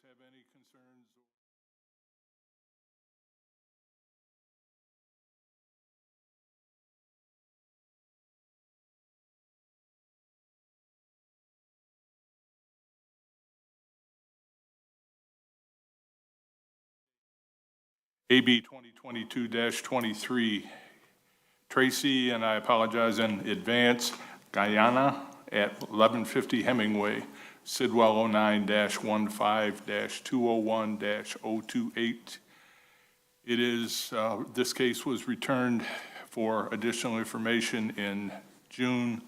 have any concerns? AB 2022-23, Tracy, and I apologize in advance, Guyana at 1150 Hemingway, Sidwell 09-15-201-028. It is, this case was returned for additional information in June,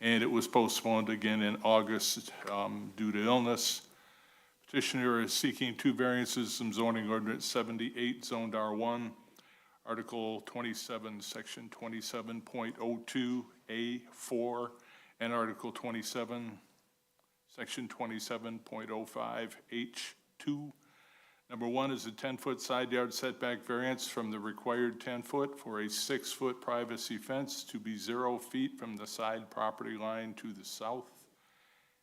and it was postponed again in August due to illness. Petitioner is seeking two variances from zoning ordinance 78, zoned R1, Article 27, Section 27.02A4, and Article 27, Section 27.05H2. Number one is a 10-foot side yard setback variance from the required 10-foot for a 6-foot privacy fence to be 0 feet from the side property line to the south.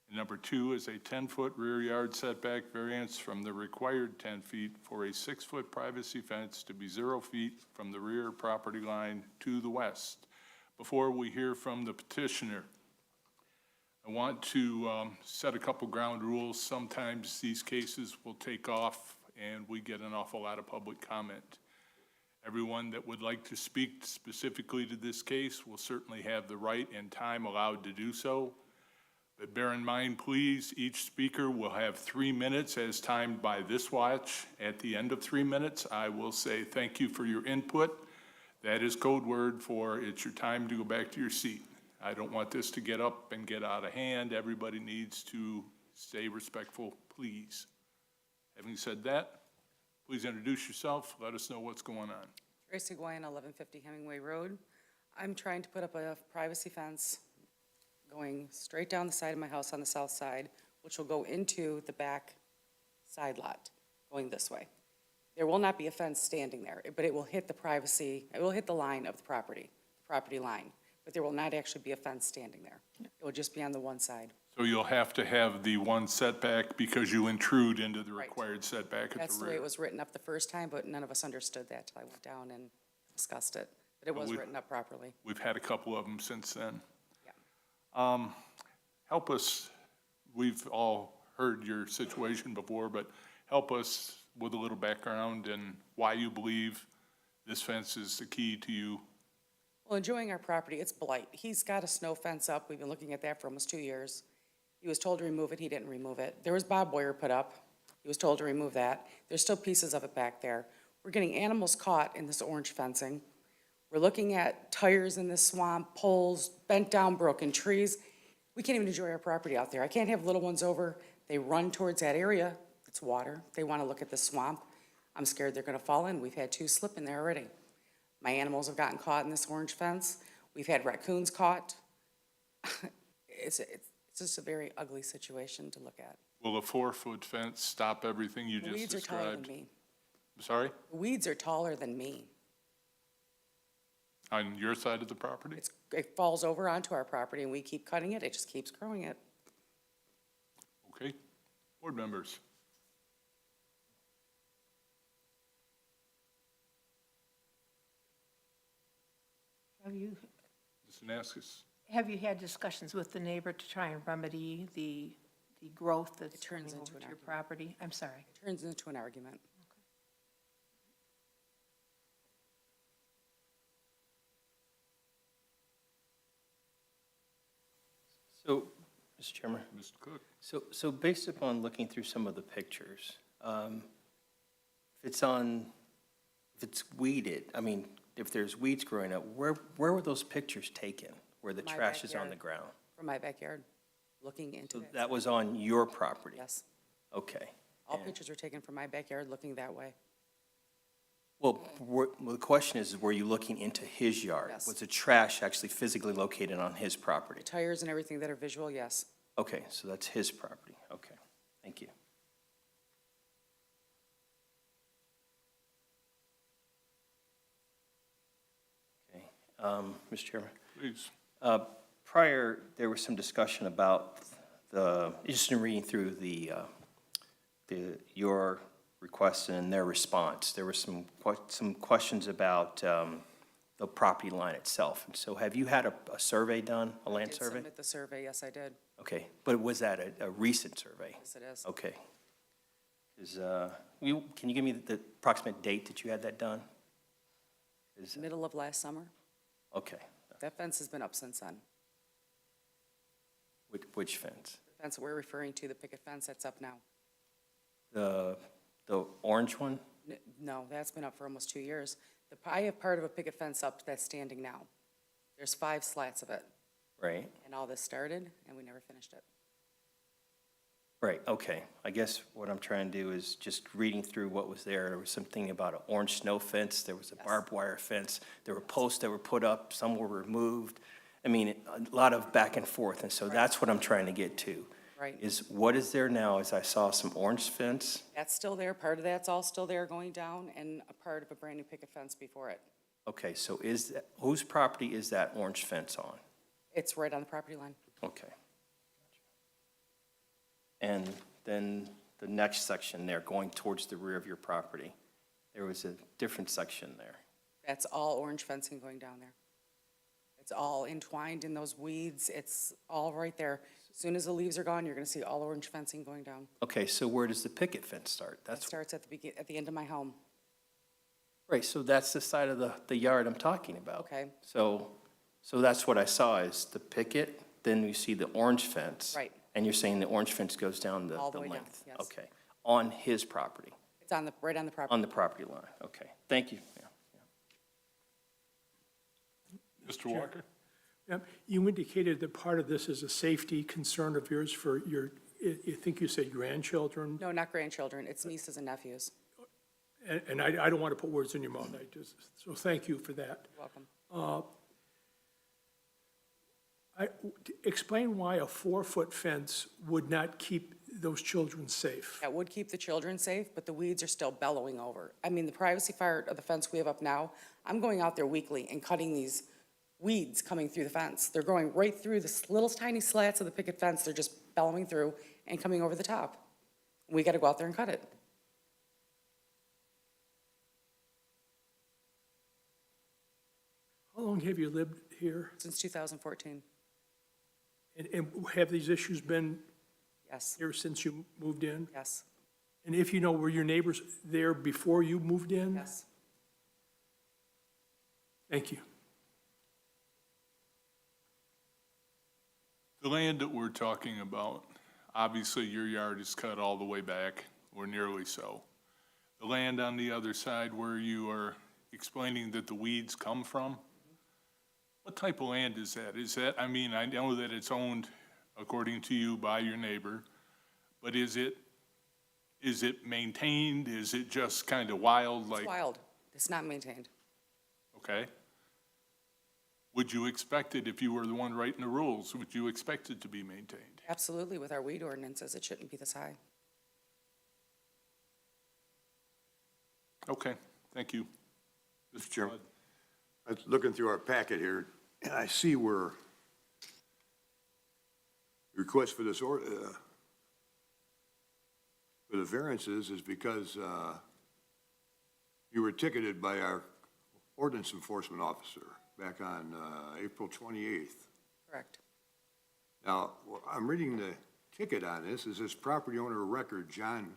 And number two is a 10-foot rear yard setback variance from the required 10 feet for a 6-foot privacy fence to be 0 feet from the rear property line to the west. Before we hear from the petitioner, I want to set a couple ground rules. Sometimes these cases will take off and we get an awful lot of public comment. Everyone that would like to speak specifically to this case will certainly have the right and time allowed to do so. But bear in mind, please, each speaker will have 3 minutes as timed by this watch. At the end of 3 minutes, I will say thank you for your input. That is code word for it's your time to go back to your seat. I don't want this to get up and get out of hand. Everybody needs to stay respectful, please. Having said that, please introduce yourself. Let us know what's going on. Tracy Guyan, 1150 Hemingway Road. I'm trying to put up a privacy fence going straight down the side of my house on the south side, which will go into the back side lot, going this way. There will not be a fence standing there, but it will hit the privacy, it will hit the line of the property line, but there will not actually be a fence standing there. It will just be on the one side. So you'll have to have the one setback because you intrude into the Right. required setback at That's the the way rear. it was written up the first time, but none of us understood that till I went down and discussed it. But it was written up properly. We've had a couple of them since then. Yeah. Help us, we've all heard your situation before, but help us with a little background and why you believe this fence is the key to you. Well, enjoying our property, it's blight. He's got a snow fence up. We've been looking at that for almost 2 years. He was told to remove it. He didn't remove it. There was barbed wire put up. He was told to remove that. There's still pieces of it back there. We're getting animals caught in this orange fencing. We're looking at tires in this swamp, poles, bent down, broken trees. We can't even enjoy our property out there. I can't have little ones over. They run towards that area. It's water. They want to look at the swamp. I'm scared they're going to fall in. We've had 2 slip in there already. My animals have gotten caught in this orange fence. We've had raccoons caught. It's just a very ugly situation to look at. Will a 4-foot fence stop everything you The just weeds are taller than described? me. I'm sorry? The weeds are taller than me. On your side of the property? It falls over onto our property and we keep cutting it. It just keeps growing it. Okay. Board members? Mr. Naskis? Have you had discussions with the neighbor to try and remedy the growth that's turns turning into over an to your argument. property? I'm sorry. It turns into an argument. So, Mr. Chairman, Mr. Cook? so based upon looking through some of the pictures, if it's weeded, I mean, if there's weeds growing up, where were those pictures taken? Where the My trash is on backyard. the ground? From my backyard, looking into So that. that was on your property? Yes. Okay. All And- pictures were taken from my backyard looking that way. Well, the question is, were you looking into his yard? Yes. Was the trash actually physically located on his property? The tires and everything that are visual, yes. Okay, so that's his property. Okay, thank you. Okay, Mr. Chairman. Please. Prior, there was some discussion about just in reading through the your request and their response, there were some questions about the property line itself. And so have you had a survey done, a land Did survey? submit the survey, yes, I did. Okay, but was that a recent survey? Yes, it is. Okay. Can you give me the approximate date that you had that done? Middle of last summer. Okay. That fence has been up since then. Which fence? The fence that we're referring to, the picket fence that's up now. The orange one? No, that's been up for almost 2 years. I have part of a picket fence up that's standing now. There's 5 slats of it, Right, and all this started, and we never finished it. right, okay. I guess what I'm trying to do is just reading through what was there. There was something about an orange snow fence, there was a barbed wire fence, there were posts that were put up, some were removed. I mean, a lot of back and forth, and so that's what I'm trying to get to. Right. Is what is there now, as I saw some orange fence? That's still there, part of that's all still there going down, and a part of a brand-new picket fence before it. Okay, so whose property is that orange fence on? It's right on the property line. Okay. And then the next section there, going towards the rear of your property, there was a different section there. That's all orange fencing going down there. It's all entwined in those weeds. It's all right there. As soon as the leaves are gone, you're gonna see all orange fencing going down. Okay, so where does the picket fence start? It starts at the end of my home. Right, so that's the side of the yard I'm talking about. Okay. So that's what I saw, is the picket, then you see the orange fence. Right. And you're saying the orange fence goes down All the the way down, length? yes. Okay, on his property, It's right on the property. on the property line, okay. Thank you. Yeah. Mr. Walker? Yep. You indicated that part of this is a safety concern of yours for your, I think you said grandchildren, No, not grandchildren. It's nieces and nephews. and I don't want to put words in your mouth, so thank you for that. You're welcome. Explain why a 4-foot fence would not keep those children safe. That would keep the children safe, but the weeds are still bellowing over. I mean, the privacy part of the fence we have up now, I'm going out there weekly and cutting these weeds coming through the fence. They're going right through the little tiny slats of the picket fence. They're just bellowing through and coming over the top. We gotta go out there and cut it. How long have you lived here? Since 2014, And have these issues been yes, here since you moved in? yes, And if you know, were your neighbors there before you moved in? yes. Thank you. The land that we're talking about, obviously your yard is cut all the way back, or nearly so. The land on the other side where you are explaining that the weeds come from, what type of land is that? Is that, I mean, I know that it's owned, according to you, by your neighbor, but is it maintained? Is it just kind of wild, It's like, wild. It's not maintained. okay? Would you expect it, if you were the one writing the rules, would you expect it to be maintained? Absolutely, with our weed ordinances, it shouldn't be this high. Okay, thank you. Mr. Chairman, I was looking through our packet here, and I see where the request for this, for the variances is because you were ticketed by our ordinance enforcement officer back on April 28th. Correct. Now, I'm reading the ticket on this. Is this property owner of record, John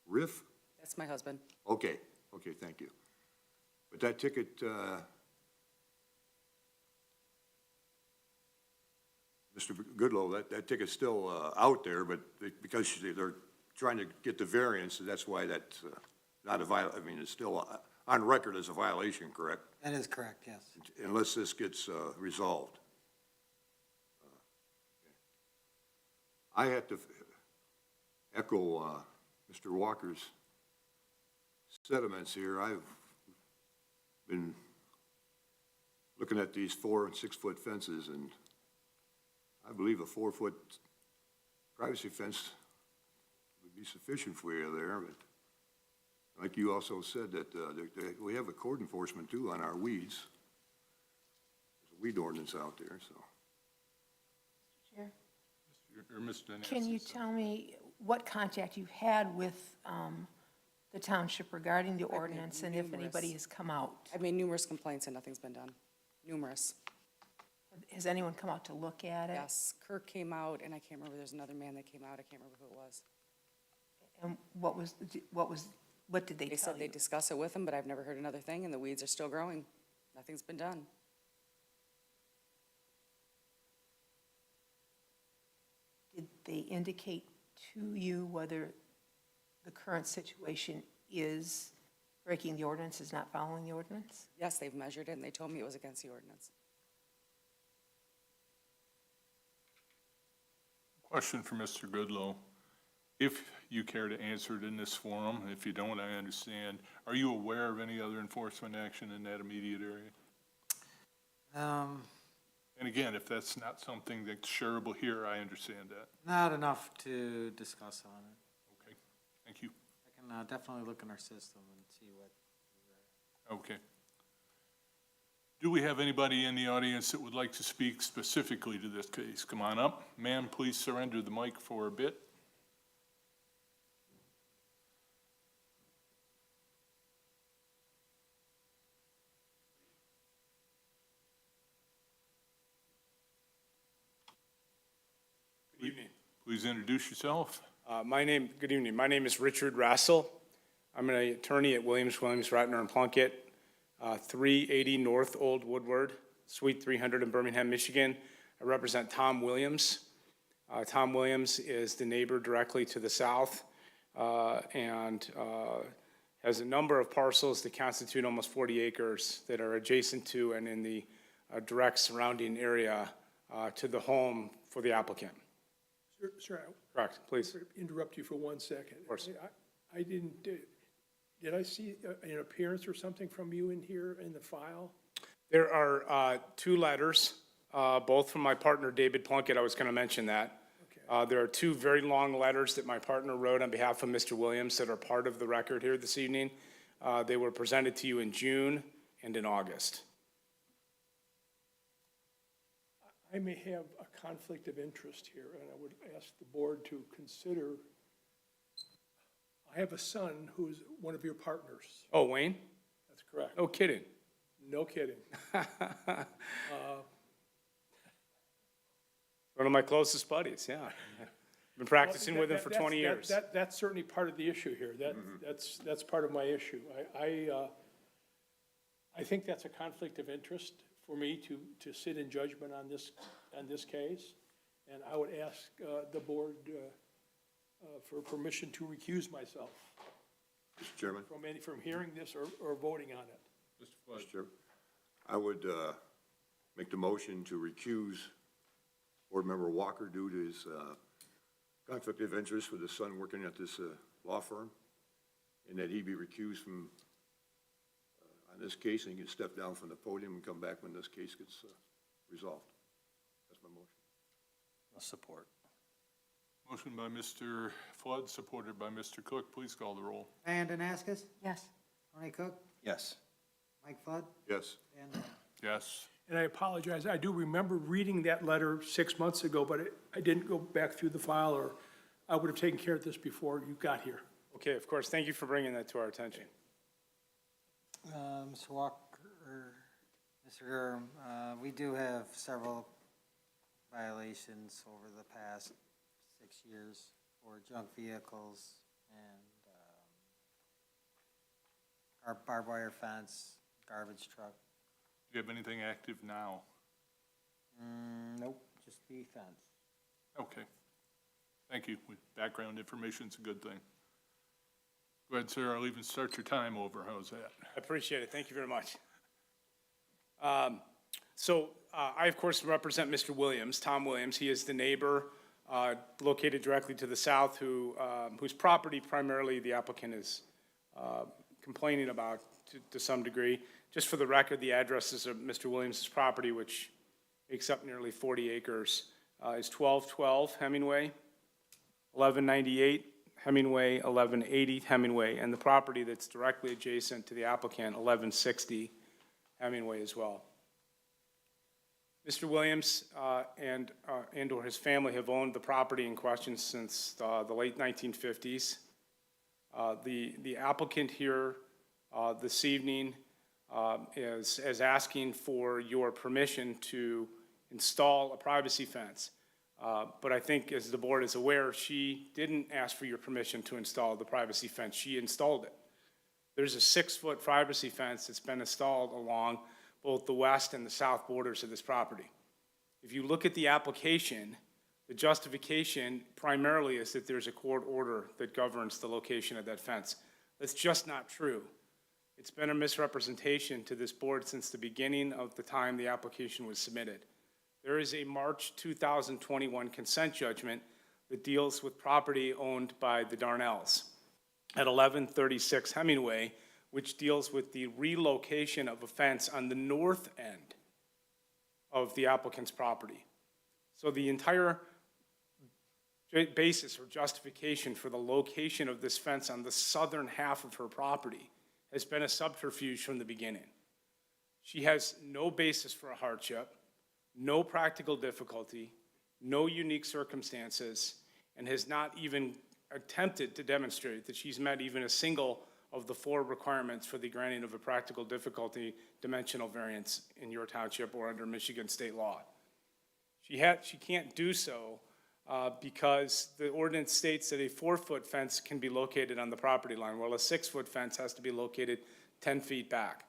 Riff? That's my husband. Okay, thank you. But that ticket, Mr. Goodlow, that ticket's still out there, but because they're trying to get the variance, that's why that's not a I mean, it's still on record as a violation, correct? That is correct, yes. Unless this gets resolved. I have to echo Mr. Walker's sentiments here. I've been looking at these 4- and 6-foot fences, and I believe a 4-foot privacy fence would be sufficient for you there, but like you also said, that we have a code enforcement too on our weeds. There's a weed ordinance out there, so. Chair, Or Mr. can you Nancy? tell me what contact you've had with the township regarding the ordinance, and if anybody has come out. I've made numerous complaints and nothing's been done. Numerous. Has anyone come out to look at it? Yes, Kirk came out, and I can't remember, there's another man that came out, I can't remember who it was. And what did they They tell said you? they'd discuss it with him, but I've never heard another thing, and the weeds are still growing. Nothing's been done. Did they indicate to you whether the current situation is breaking the ordinance, is not following the ordinance? Yes, they've measured it, and they told me it was against the ordinance. Question for Mr. Goodlow. If you care to answer it in this forum, if you don't, I understand. Are you aware of any other enforcement action in that immediate area? And again, if that's not something that's shareable here, I understand that. Not enough to discuss on it. Okay, thank you. I can definitely look in our system and see what. Okay. Do we have anybody in the audience that would like to speak specifically to this case? Come on up. Ma'am, please surrender the mic for a bit. Good evening. Please introduce yourself. Good evening. My name is Richard Rassel. I'm an attorney at Williams, Ratner and Plunkett, 380 North Old Woodward, Suite 300 in Birmingham, Michigan. I represent Tom Williams. Tom Williams is the neighbor directly to the south and has a number of parcels that constitute almost 40 acres that are adjacent to and in the direct surrounding area to the home for the applicant. Sir, Correct, please. interrupt you for 1 second. Of course. I didn't, did I see an appearance or something from you in here in the file? There are two letters, both from my partner, David Plunkett. I was going to mention that. There are two very long letters that my partner wrote on behalf of Mr. Williams that are part of the record here this evening. They were presented to you in June and in August. I may have a conflict of interest here, and I would ask the board to consider, I have a son who's one of your partners. Oh, Wayne? That's correct. No kidding. No kidding. One of my closest buddies, yeah. Been practicing with him for That's- 20 years. That's certainly part of the issue here. That's part of my issue. I think that's a conflict of interest for me to sit in judgment on this case. And I would ask the board for permission to recuse myself Mr. Chairman, from hearing this or voting on it. Mr. Chairman, I would make the motion to recuse Board Member Walker due to his conflict of interest with his son working at this law firm, and that he be recused from on this case, and he can step down from the podium and come back when this case gets resolved. That's my motion. I'll support. Motion by Mr. Flood, supported by Mr. Cook. Please call the roll. Diane Danaskas, Yes. Tony Cook, Yes. Mike Flood, Yes. and Yes. And I apologize, I do remember reading that letter 6 months ago, but I didn't go back through the file, or I would have taken care of this before you got here. Okay, of course. Thank you for bringing that to our attention. Mr. Walker, Mr. Durham, we do have several violations over the past 6 years for junk vehicles and our barbed wire fence, garbage truck. Do you have anything active now? Nope, just the fence. Okay. Thank you. Background information's a good thing. Go ahead, sir. I'll even start your time over. How's that? I appreciate it. Thank you very much. I, of course, represent Mr. Williams, Tom Williams. He is the neighbor located directly to the south whose property primarily the applicant is complaining about to some degree. Just for the record, the addresses of Mr. Williams' property, which makes up nearly 40 acres, is 1212 Hemingway, 1198 Hemingway, 1180 Hemingway, and the property that's directly adjacent to the applicant, 1160 Hemingway as well. Mr. Williams and/or his family have owned the property in question since the late 1950s. The applicant here this evening is asking for your permission to install a privacy fence. But I think, as the board is aware, she didn't ask for your permission to install the privacy fence. She installed it. There's a 6-foot privacy fence that's been installed along both the west and the south borders of this property. If you look at the application, the justification primarily is that there's a court order that governs the location of that fence. That's just not true. It's been a misrepresentation to this board since the beginning of the time the application was submitted. There is a March 2021 consent judgment that deals with property owned by the Darnells at 1136 Hemingway, which deals with the relocation of a fence on the north end of the applicant's property. So the entire basis or justification for the location of this fence on the southern half of her property has been a subterfuge from the beginning. She has no basis for a hardship, no practical difficulty, no unique circumstances, and has not even attempted to demonstrate that she's met even a single of the 4 requirements for the granting of a practical difficulty dimensional variance in your township or under Michigan state law. She can't do so because the ordinance states that a 4-foot fence can be located on the property line, while a 6-foot fence has to be located 10 feet back.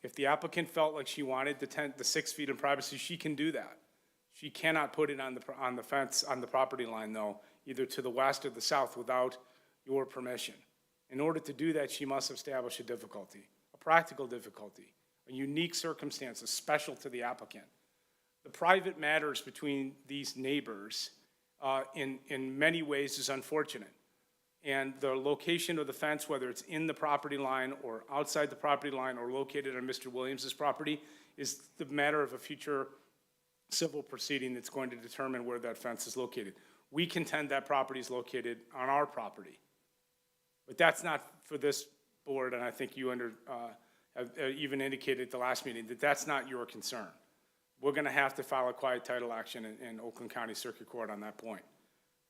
If the applicant felt like she wanted the 6 feet in privacy, she can do that. She cannot put it on the fence, on the property line, though, either to the west or the south without your permission. In order to do that, she must establish a difficulty, a practical difficulty, a unique circumstance, special to the applicant. The private matters between these neighbors in many ways is unfortunate. And the location of the fence, whether it's in the property line or outside the property line or located on Mr. Williams's property, is the matter of a future civil proceeding that's going to determine where that fence is located. We contend that property is located on our property. But that's not for this board, and I think you have even indicated at the last meeting that that's not your concern. We're gonna have to file a quiet title action in Oakland County Circuit Court on that point.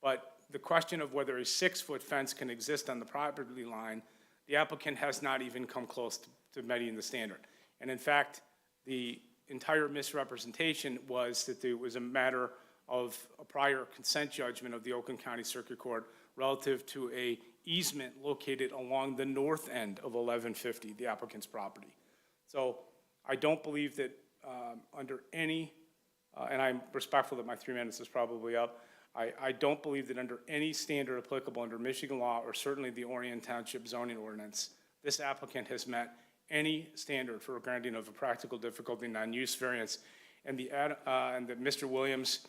But the question of whether a 6-foot fence can exist on the property line, the applicant has not even come close to meeting the standard. And in fact, the entire misrepresentation was that there was a matter of a prior consent judgment of the Oakland County Circuit Court relative to a easement located along the north end of 1150, the applicant's property. So I don't believe that under any, and I'm respectful that my 3 minutes is probably up, I don't believe that under any standard applicable under Michigan law or certainly the Orion Township zoning ordinance, this applicant has met any standard for a granting of a practical difficulty non-use variance, and that Mr. Williams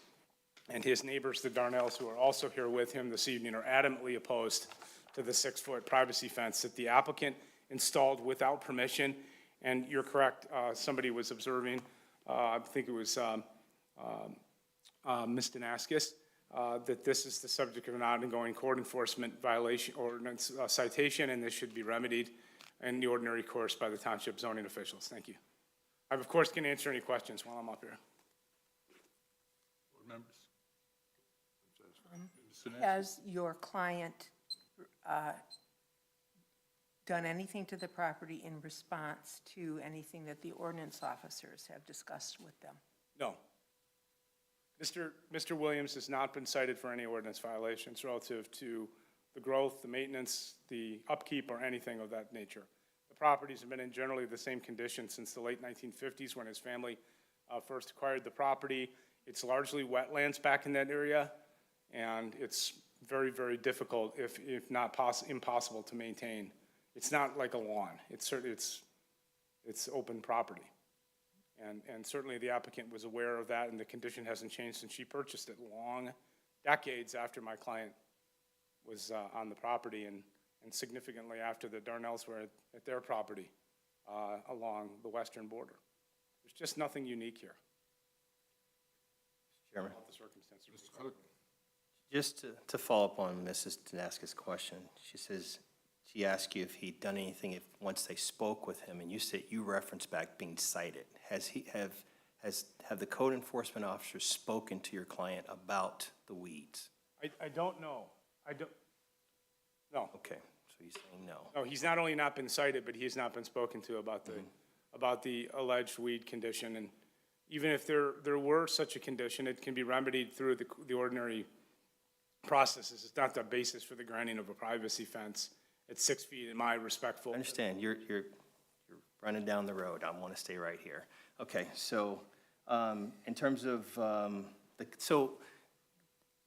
and his neighbors, the Darnells, who are also here with him this evening, are adamantly opposed to the 6-foot privacy fence that the applicant installed without permission. And you're correct, somebody was observing, I think it was Ms. Danaskis, that this is the subject of an ongoing court enforcement violation ordinance citation, and this should be remedied in the ordinary course by the township zoning officials. Thank you. I, of course, can answer any questions while I'm up here. Board members? Has your client done anything to the property in response to anything that the ordinance officers have discussed with them? No. Mr. Williams has not been cited for any ordinance violations relative to the growth, the maintenance, the upkeep, or anything of that nature. The properties have been in generally the same condition since the late 1950s when his family first acquired the property. It's largely wetlands back in that area, and it's very, very difficult, if not impossible, to maintain. It's not like a lawn. It's open property. And certainly the applicant was aware of that, and the condition hasn't changed since she purchased it long decades after my client was on the property, and significantly after the Darnells were at their property along the western border. There's just nothing unique here. Mr. Chairman. About the circumstances. Mr. Clerk? Just to follow up on Mrs. Danaskis' question, she asked you if he'd done anything once they spoke with him, and you referenced back being cited. Have have the code enforcement officers spoken to your client about the weeds? I don't know. No. Okay, so he's saying no. No, he's not only not been cited, but he has not been spoken to about the alleged weed condition. And even if there were such a condition, it can be remedied through the ordinary processes. It's not the basis for the granting of a privacy fence. It's 6 feet in my respectful. I understand, you're running down the road, I want to stay right here. Okay, so, in terms of, so,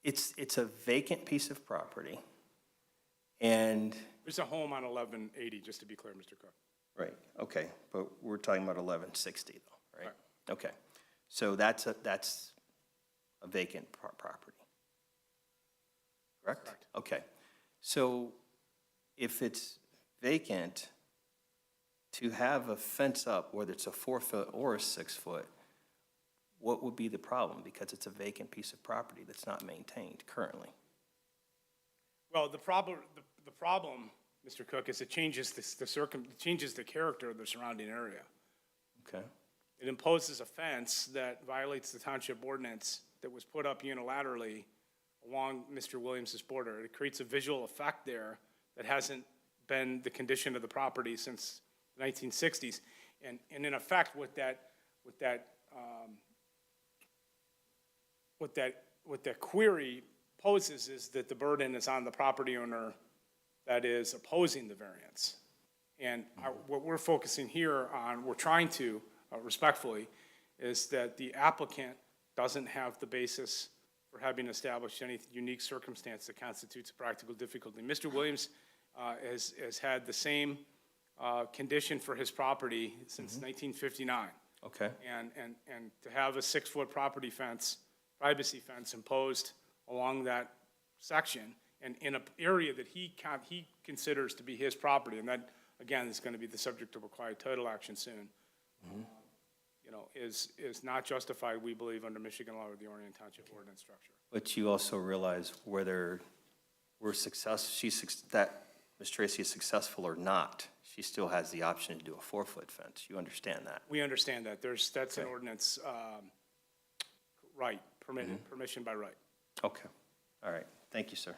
it's a vacant piece of property, and, There's a home on 1180, just to be clear, Mr. Cook. right, okay, but we're talking about 1160 though, right? Okay, so that's a vacant property, correct? Correct. Okay, so if it's vacant, to have a fence up, whether it's a 4-foot or a 6-foot, what would be the problem? Because it's a vacant piece of property that's not maintained currently. Well, the problem, Mr. Cook, is it changes it changes the character of the surrounding area. Okay, It imposes a fence that violates the township ordinance that was put up unilaterally along Mr. Williams's border. It creates a visual effect there that hasn't been the condition of the property since the 1960s. And in effect, what that query poses is that the burden is on the property owner that is opposing the variance. And what we're focusing here on, we're trying to, respectfully, is that the applicant doesn't have the basis for having established any unique circumstance that constitutes a practical difficulty. Mr. Williams has had the same condition for his property since 1959. okay, And to have a 6-foot property fence, privacy fence imposed along that section and in an area that he considers to be his property, and that, again, is going to be the subject of a quiet title action soon, you know, is not justified, we believe, under Michigan law or the Orion Township ordinance structure. but you also realize whether that Ms. Tracy is successful or not, she still has the option to do a 4-foot fence. You understand that? We understand that. That's an Okay. ordinance, right, permission by right. Okay, all right, thank you, sir.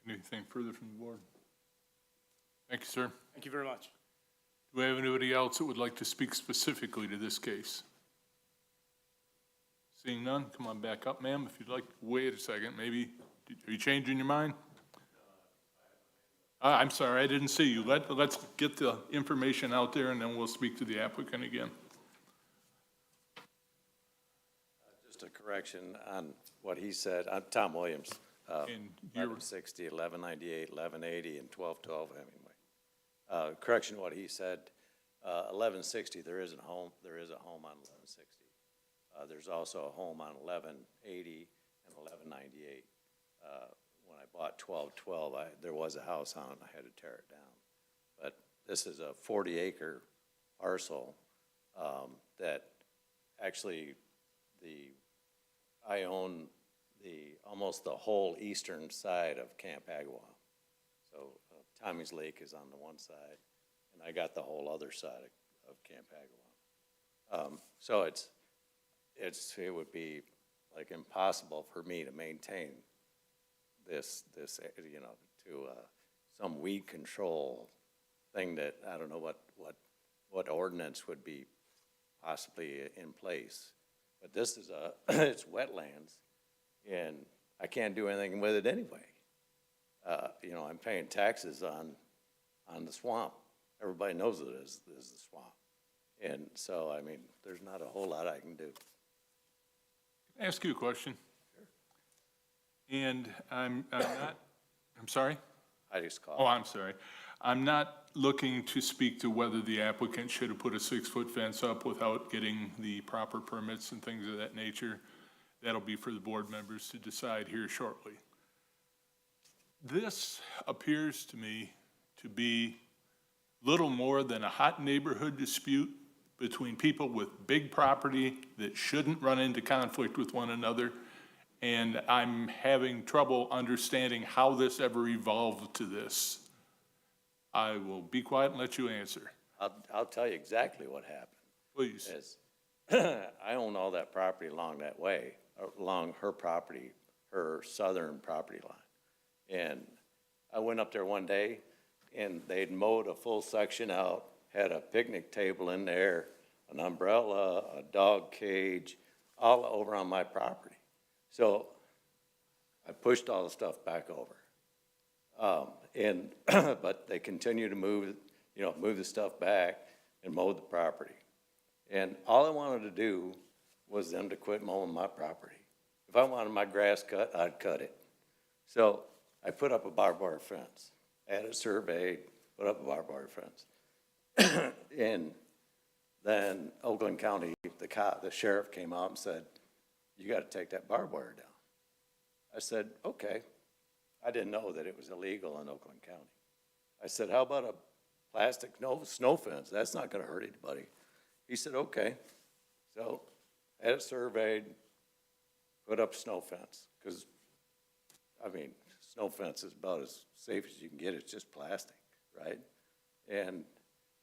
Anything further from the board? Thank you, sir. Thank you very much. Do we have anybody else that would like to speak specifically to this case? Seeing none, come on back up, ma'am, if you'd like. Wait a second, maybe, are you changing your mind? I'm sorry, I didn't see you. Let's get the information out there, and then we'll speak to the applicant again. Just a correction on what he said. I'm Tom Williams, And you're, 1160, 1198, 1180, and 1212 Hemingway. Correction to what he said, 1160, there is a home on 1160. There's also a home on 1180 and 1198. When I bought 1212, there was a house on it, I had to tear it down. But this is a 40-acre parcel that actually I own almost the whole eastern side of Camp Agawam. So Tommy's Lake is on the one side, and I got the whole other side of Camp Agawam. So it would be like impossible for me to maintain this, you know, to some weed control thing that I don't know what ordinance would be possibly in place. But this is it's wetlands, and I can't do anything with it anyway. You know, I'm paying taxes on the swamp. Everybody knows it is the swamp. And so, I mean, there's not a whole lot I can do. can I ask you a question? And I'm sorry? I just call. Oh, I'm sorry. I'm not looking to speak to whether the applicant should have put a 6-foot fence up without getting the proper permits and things of that nature. That'll be for the board members to decide here shortly. This appears to me to be little more than a hot neighborhood dispute between people with big property that shouldn't run into conflict with one another. And I'm having trouble understanding how this ever evolved to this. I will be quiet and let you answer. I'll tell you exactly what happened. Please. is, I own all that property along that way, along her property, her southern property line. And I went up there one day, and they'd mowed a full section out, had a picnic table in there, an umbrella, a dog cage, all over on my property. So I pushed all the stuff back over. But they continue to move the stuff back and mow the property. And all I wanted to do was them to quit mowing my property. If I wanted my grass cut, I'd cut it. So I put up a barbed wire fence, had it surveyed, put up a barbed wire fence. And then Oakland County, the sheriff came out and said, "You gotta take that barbed wire down." I said, "Okay." I didn't know that it was illegal in Oakland County. I said, "How about a plastic snow fence? That's not gonna hurt anybody." He said, "Okay." So had it surveyed, put up a snow fence, because, I mean, snow fence is about as safe as you can get. It's just plastic, right? And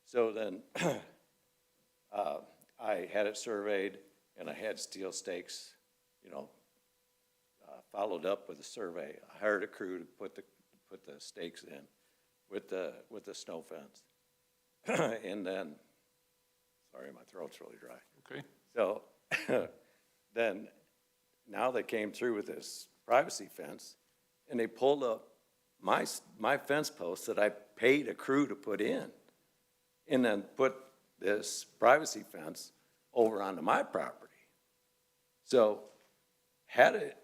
so then I had it surveyed, and I had steel stakes, followed up with a survey. I hired a crew to put the stakes in with the snow fence. And then, sorry, my throat's really dry. Okay. So then, now they came through with this privacy fence, and they pulled up my fence posts that I paid a crew to put in, and then put this privacy fence over onto my property. So had it,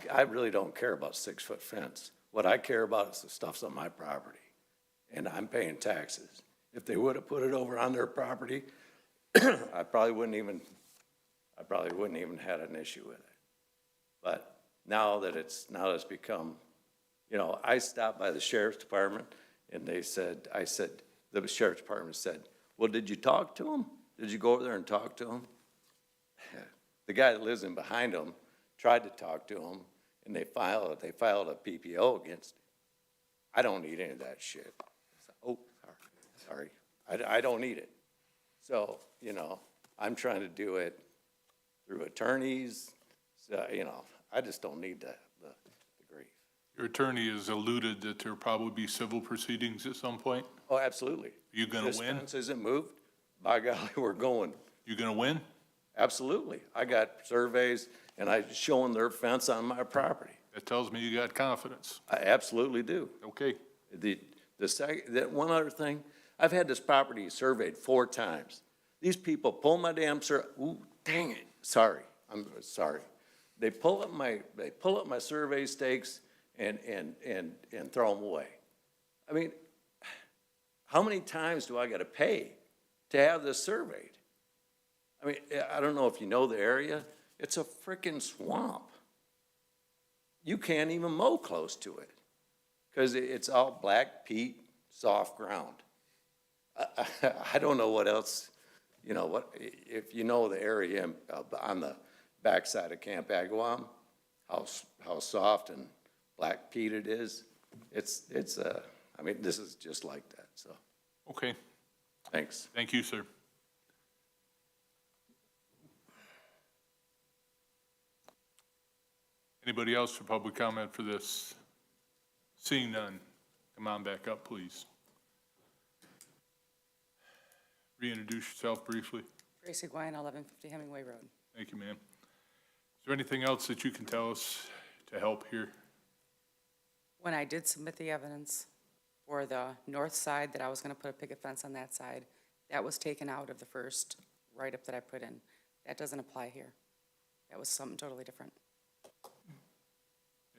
I really don't care about 6-foot fence. What I care about is the stuff's on my property, and I'm paying taxes. If they would have put it over on their property, I probably wouldn't even had an issue with it. But now that it's become, I stopped by the sheriff's department, and the sheriff's department said, "Well, did you talk to him? Did you go over there and talk to him?" The guy that lives in behind him tried to talk to him, and they filed a PPO against him. I don't need any of that shit. Oh, sorry. I don't need it. So, I'm trying to do it through attorneys. So, I just don't need the grief. Your attorney has alluded that there'll probably be civil proceedings at some point. Oh, absolutely. You gonna This win? fence isn't moved, by golly, we're going. You gonna win? Absolutely. I got surveys, and I'm showing their fence on my property. That tells me you got confidence. I absolutely do. Okay. That one other thing, I've had this property surveyed 4 times. These people pull my damn ooh, dang it, sorry, I'm sorry. They pull up my survey stakes and throw them away. I mean, how many times do I gotta pay to have this surveyed? I mean, I don't know if you know the area, it's a frickin' swamp. You can't even mow close to it, because it's all black peat, soft ground. I don't know what else, if you know the area on the backside of Camp Agawam, how soft and black peat it is, I mean, this is just like that, so, Okay. thanks. Thank you, sir. Anybody else for public comment for this? Seeing none, come on back up, please. Reintroduce yourself briefly. Tracy Gwine, 1150 Hemingway Road. Thank you, ma'am. Is there anything else that you can tell us to help here? When I did submit the evidence for the north side that I was gonna put a picket fence on that side, that was taken out of the first write-up that I put in. That doesn't apply here. That was something totally different.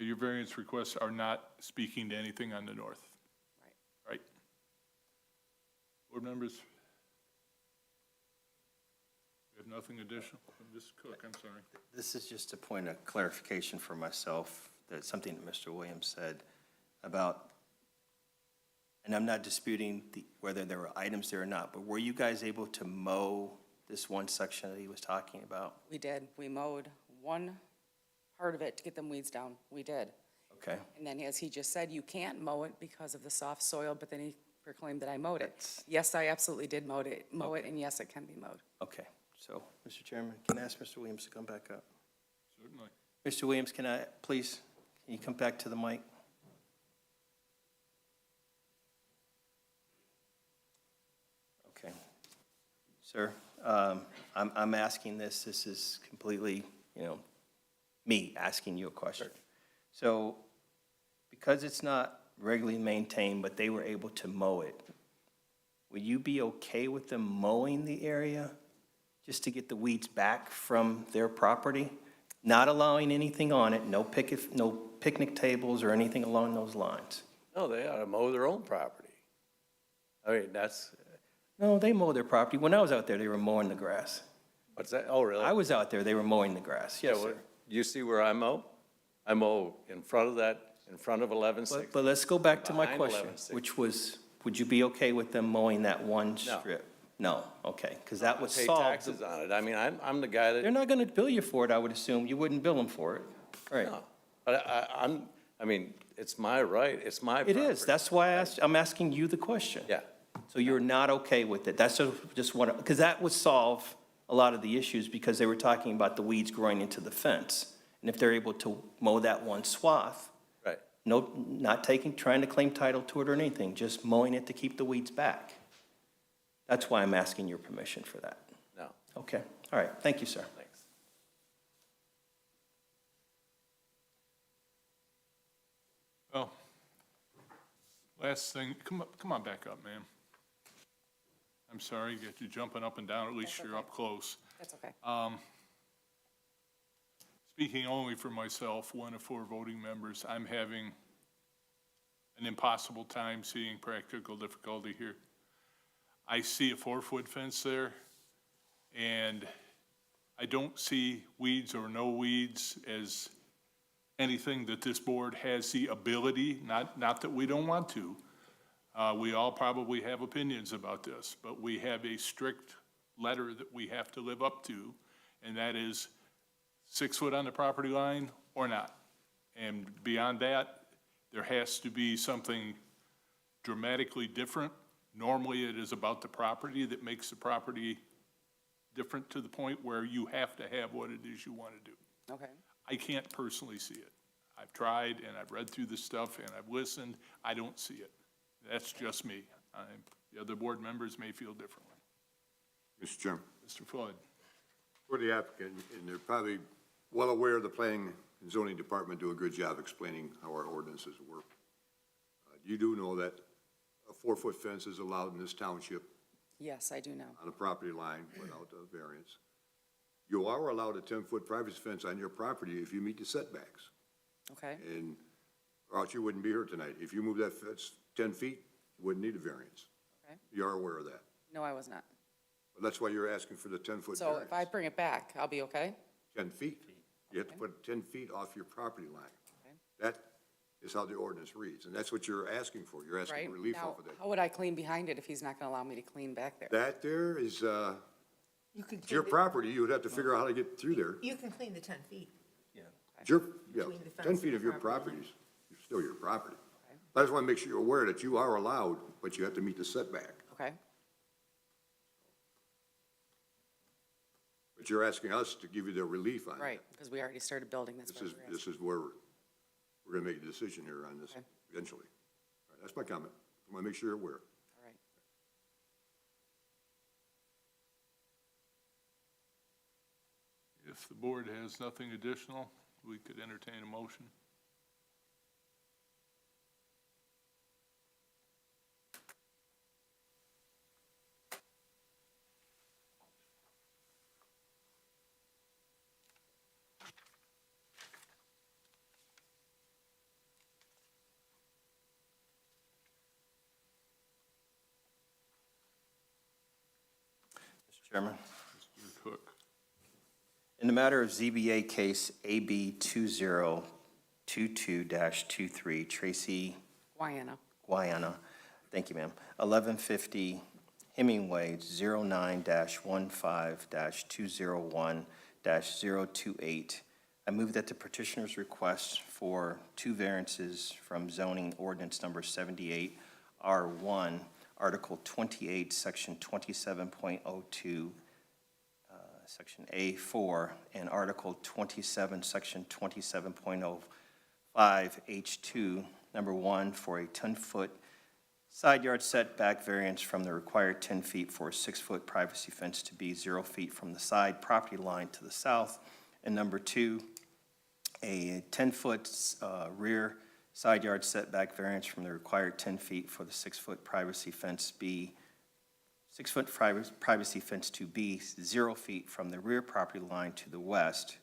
Your variance requests are not speaking to anything on the north. Right. Board members? We have nothing additional? Ms. Cook, I'm sorry. This is just a point of clarification for myself, that something that Mr. Williams said about, and I'm not disputing whether there were items there or not, but were you guys able to mow this one section that he was talking about? We did. We mowed one part of it to get them weeds down. We did. Okay. And then, as he just said, you can't mow it because of the soft soil, but then he proclaim that I mowed it. Yes, I absolutely did mow it, and yes, it can be mowed. Okay, so, Mr. Chairman, can I ask Mr. Williams to come back up? Certainly. Mr. Williams, can you come back to the mic? Okay. Sir, I'm asking this is completely, me asking you a question. So, because it's not regularly maintained, but they were able to mow it, would you be okay with them mowing the area just to get the weeds back from their property? Not allowing anything on it, no picnic tables or anything along those lines? No, they ought to mow their own property. I mean, that's, No, they mow their property. When I was out there, they were mowing the grass. what's that? Oh, really? I was out there, they were mowing the grass, yes, Yeah, sir. you see where I mow? I mow in front of 1160. But let's go back to my Behind question, 1160. which was, would you be okay with them mowing that one No. strip? No, okay, because that would Pay solve. taxes on it. I mean, I'm the guy They're that, not going to bill you for it, I would assume. You wouldn't bill them for it. Right. no. But I mean, it's my right, it's my It property. is. That's why I'm asking you the question. Yeah. So you're not okay with it? That's just what, because that would solve a lot of the issues, because they were talking about the weeds growing into the fence. And if they're able to mow that one swath, Right. no, not trying to claim title to it or anything, just mowing it to keep the weeds back. That's why I'm asking your permission for that. No, Okay, all right, thank you, sir. thanks. Well, last thing, come on back up, ma'am. I'm sorry, get you jumping up and down, at least That's you're okay. up close. That's okay. Speaking only for myself, one of 4 voting members, I'm having an impossible time seeing practical difficulty here. I see a 4-foot fence there, and I don't see weeds or no weeds as anything that this board has the ability, not that we don't want to. We all probably have opinions about this, but we have a strict letter that we have to live up to, and that is 6 foot on the property line or not. And beyond that, there has to be something dramatically different. Normally, it is about the property that makes the property different to the point where you have to have what it is you want to do. Okay. I can't personally see it. I've tried, and I've read through the stuff, and I've listened. I don't see it. That's just me. The other board members may feel differently. Mr. Chairman, Mr. Flood? for the applicant, and they're probably well aware the planning and zoning department do a good job explaining how our ordinances work. You do know that a 4-foot fence is allowed in this township Yes, I do know. on a property line without a variance. You are allowed a 10-foot privacy fence on your property if you meet the setbacks, Okay. and or else you wouldn't be here tonight. If you move that fence 10 feet, you wouldn't need a variance. Okay. You are aware of that. No, I was not. But that's why you're asking for the 10-foot So variance. if I bring it back, I'll be okay? 10 feet. You have to Okay. put 10 feet off your property line. Okay. That is how the ordinance reads, and that's what you're asking for. You're asking Right? for relief Now, off of that. how would I clean behind it if he's not gonna allow me to clean back there? That there is, You can it's your clean property, you would have to figure out how to get through there. You can clean the 10 feet. It's your, yeah, Between the 10 fence feet and of your the property property is still your property. Okay. I just want to make sure you're aware that you are allowed, but you have to meet the setback. Okay, But you're asking us to give you the relief on that. right, because we already started building, that's why we're asking. This is where we're going to make a decision here on this Okay. eventually. All right, that's my comment. I want to make sure you're aware. All right. If the board has nothing additional, we could entertain a motion. Mr. Chairman. Mr. Cook? In the matter of ZBA case AB 2022-23, Tracy Guiana. thank you, ma'am, 1150 Hemingway, 09-15-201-028. I move that the petitioner's request for 2 variances from zoning ordinance number 78R1 Article 28, Section 27.02, Section A4, and Article 27, Section 27.05, H2, number 1, for a 10-foot side yard setback variance from the required 10 feet for a 6-foot privacy fence to be 0 feet from the side property line to the south. And number 2, a 10-foot rear side yard setback variance from the required 10 feet for the 6-foot privacy fence be 6-foot privacy fence to be 0 feet from the rear property line to the west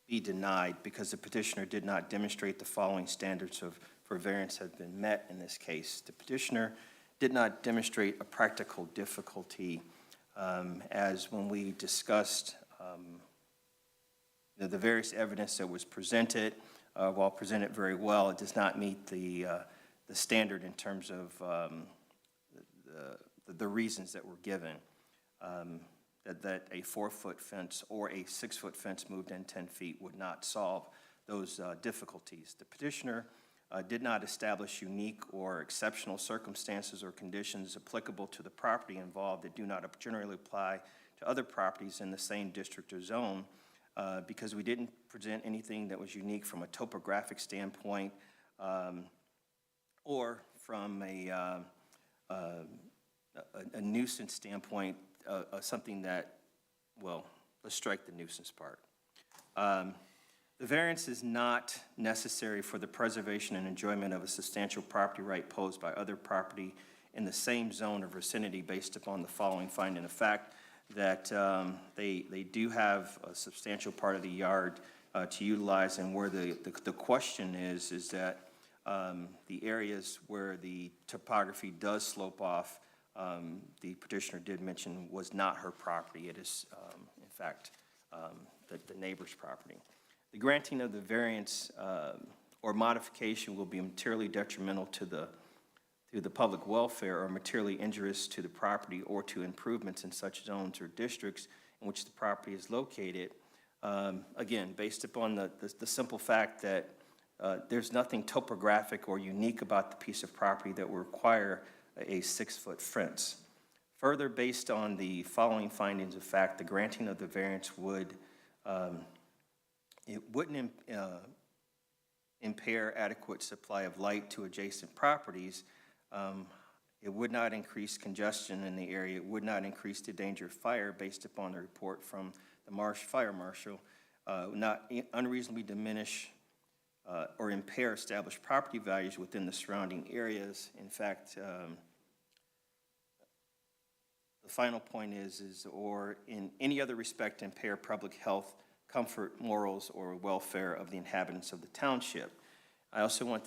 be denied because the petitioner did not demonstrate the following standards for variance have been met in this case. The petitioner did not demonstrate a practical difficulty as when we discussed the various evidence that was presented, while presented very well, it does not meet the standard in terms of the reasons that were given. That a 4-foot fence or a 6-foot fence moved in 10 feet would not solve those difficulties. The petitioner did not establish unique or exceptional circumstances or conditions applicable to the property involved that do not generally apply to other properties in the same district or zone, because we didn't present anything that was unique from a topographic standpoint or from a nuisance standpoint, something that, well, let's strike the nuisance part. The variance is not necessary for the preservation and enjoyment of a substantial property right posed by other property in the same zone or vicinity based upon the following finding of fact, that they do have a substantial part of the yard to utilize, and where the question is that the areas where the topography does slope off, the petitioner did mention was not her property. It is, in fact, the neighbor's property. The granting of the variance or modification will be materially detrimental to the public welfare or materially injurious to the property or to improvements in such zones or districts in which the property is located. Again, based upon the simple fact that there's nothing topographic or unique about the piece of property that will require a 6-foot fence. Further, based on the following findings of fact, the granting of the variance would wouldn't impair adequate supply of light to adjacent properties. It would not increase congestion in the area. It would not increase the danger of fire based upon the report from the fire marshal. Not unreasonably diminish or impair established property values within the surrounding areas. In fact, the final point is or in any other respect impair public health, comfort, morals, or welfare of the inhabitants of the township. I also want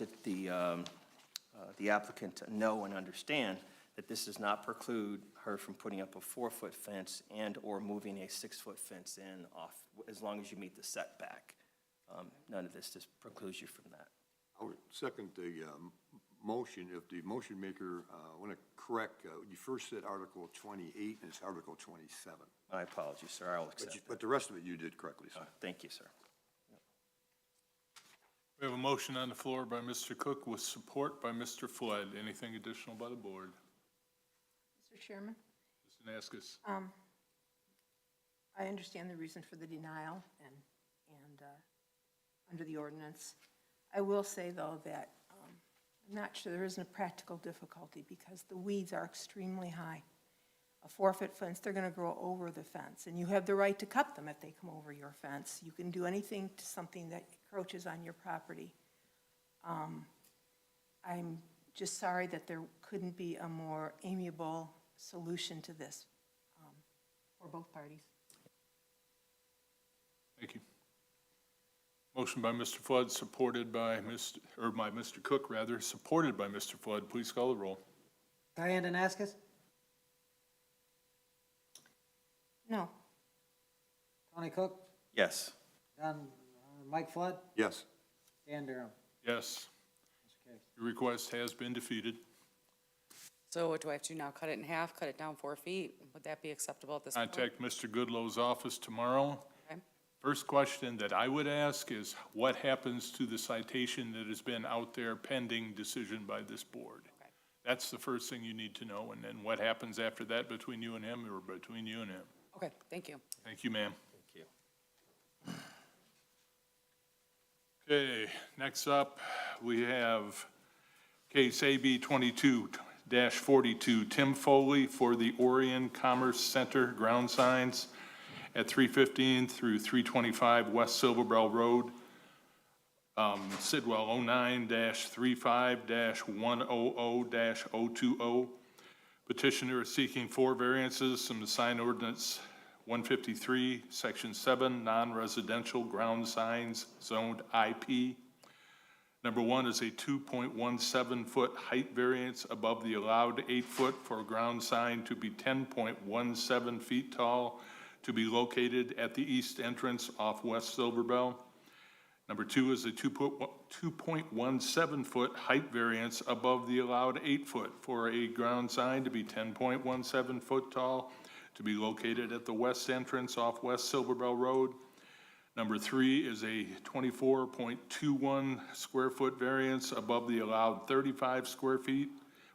the applicant to know and understand that this does not preclude her from putting up a 4-foot fence and or moving a 6-foot fence in off, as long as you meet the setback. None of this just precludes you from that. I would second the motion. If the motion maker want to correct, you first said Article 28 and it's Article 27. My apologies, sir. I will accept that. But the rest of it you did correctly, sir. Thank you, sir. We have a motion on the floor by Mr. Cook with support by Mr. Flood. Anything additional by the board? Mr. Chairman, Mr. Naskis. I understand the reason for the denial and under the ordinance. I will say, though, that I'm not sure there isn't a practical difficulty because the weeds are extremely high. A 4-foot fence, they're going to grow over the fence, and you have the right to cut them if they come over your fence. You can do anything to something that encroaches on your property. I'm just sorry that there couldn't be a more amiable solution to this for both parties. Thank you. Motion by Mr. Flood, supported by Mr. Cook, rather, supported by Mr. Flood. Please call the roll. Diane Danaskis? No. Tony Cook? Yes. Mike Flood? Yes. Dan Durham? Yes. Motion carries. Your request has been defeated. So what do I have to do now? Cut it in half, cut it down 4 feet? Would that be acceptable at this point? Contact Mr. Goodlow's office tomorrow. Okay. First question that I would ask is what happens to the citation that has been out there pending decision by this board? Okay. That's the first thing you need to know, and then what happens after that between you and him or between you and him. Okay, thank you. Thank you, ma'am. Thank you. Okay, next up, we have case AB 22-42, Tim Foley for the Orion Commerce Center ground signs at 315 through 325 West Silverbell Road, Sidwell 09-35-100-020. Petitioner is seeking 4 variances from the sign ordinance 153, Section 7, non-residential ground signs zoned IP. Number 1 is a 2.17-foot height variance above the allowed 8-foot for a ground sign to be 10.17 feet tall, to be located at the east entrance off West Silverbell. Number 2 is a 2.17-foot height variance above the allowed 8-foot for a ground sign to be 10.17 foot tall, to be located at the west entrance off West Silverbell Road. Number 3 is a 24.21 square foot variance above the allowed 35 square feet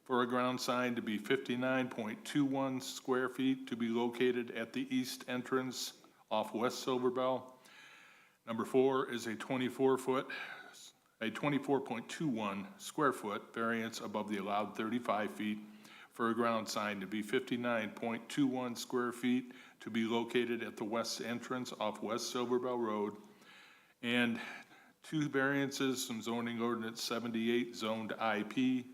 for a ground sign to be 59.21 square feet, to be located at the east entrance off West Silverbell. Number 4 is a 24.21 square foot variance above the allowed 35 feet for a ground sign to be 59.21 square feet, to be located at the west entrance off West Silverbell Road. And 2 variances from zoning ordinance 78 zoned IP.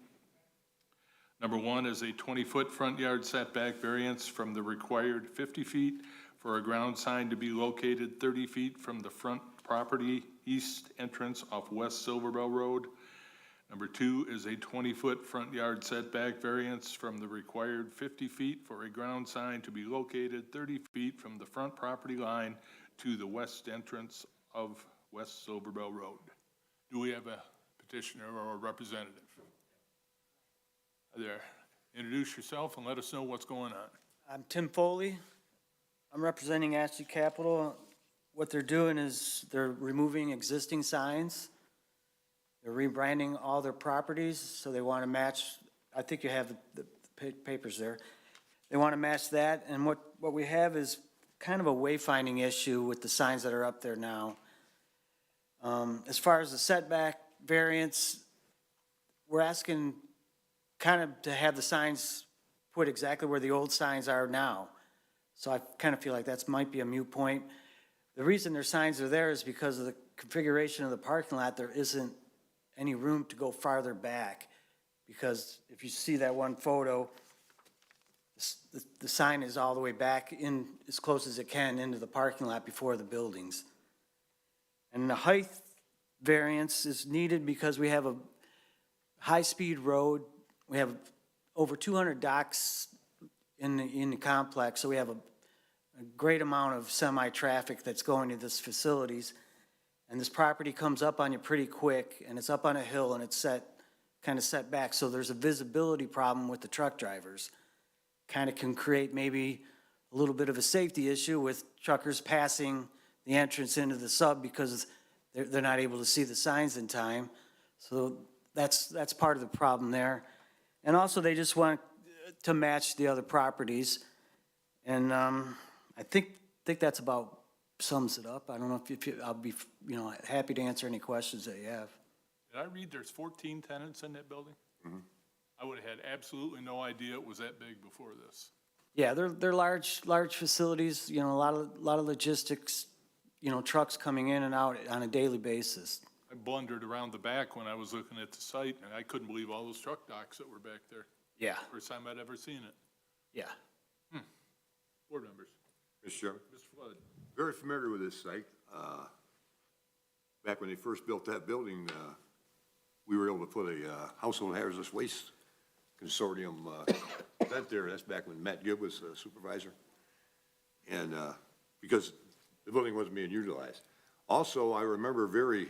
Number 1 is a 20-foot front yard setback variance from the required 50 feet for a ground sign to be located 30 feet from the front property east entrance off West Silverbell Road. Number 2 is a 20-foot front yard setback variance from the required 50 feet for a ground sign to be located 30 feet from the front property line to the west entrance of West Silverbell Road. Do we have a petitioner or a representative? There, introduce yourself and let us know what's going on. I'm Tim Foley. I'm representing Ashley Capital. What they're doing is they're removing existing signs. They're rebranding all their properties, so they want to match, I think you have the papers there. They want to match that, and what we have is kind of a wayfinding issue with the signs that are up there now. As far as the setback variance, we're asking kind of to have the signs put exactly where the old signs are now. So I kind of feel like that might be a moot point. The reason their signs are there is because of the configuration of the parking lot. There isn't any room to go farther back, because if you see that one photo, the sign is all the way back in as close as it can into the parking lot before the buildings. And the height variance is needed because we have a high-speed road. We have over 200 docks in the complex, so we have a great amount of semi-traffic that's going to these facilities. And this property comes up on you pretty quick, and it's up on a hill, and it's kind of set back. So there's a visibility problem with the truck drivers. Kind of can create maybe a little bit of a safety issue with truckers passing the entrance into the sub because they're not able to see the signs in time. So that's part of the problem there. And also they just want to match the other properties. And I think that's about sums it up. I don't know if I'll be, happy to answer any questions that you have. Did I read there's 14 tenants in that building? Mm-hmm. I would have had absolutely no idea it was that big before this. Yeah, they're large facilities, a lot of logistics, trucks coming in and out on a daily basis. I blundered around the back when I was looking at the site, and I couldn't believe all those truck docks that were back there. Yeah. First time I'd ever seen it. Yeah. Board members. Mr. Chairman, Mr. Flood. very familiar with this site. Back when they first built that building, we were able to put a household hazardous waste consortium event there. That's back when Matt Gibb was supervisor. And because the building wasn't being utilized. Also, I remember very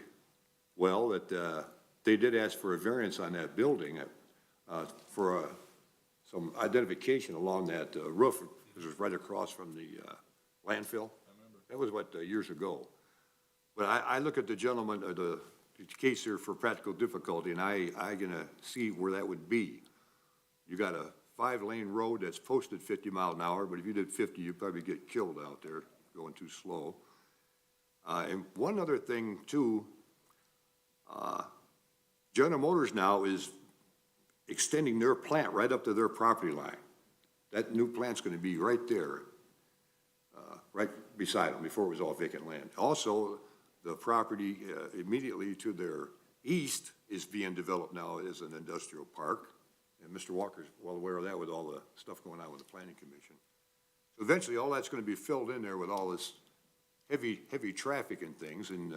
well that they did ask for a variance on that building for some identification along that roof. It was right across from the landfill. That was years ago. But I look at the gentleman, the case here for practical difficulty, and I gonna see where that would be. You got a 5-lane road that's posted 50 miles an hour, but if you did 50, you'd probably get killed out there going too slow. And one other thing too, General Motors now is extending their plant right up to their property line. That new plant's gonna be right there, right beside them, before it was all vacant land. Also, the property immediately to their east is being developed now as an industrial park. And Mr. Walker's well aware of that with all the stuff going on with the planning commission. So eventually, all that's gonna be filled in there with all this heavy traffic and things, and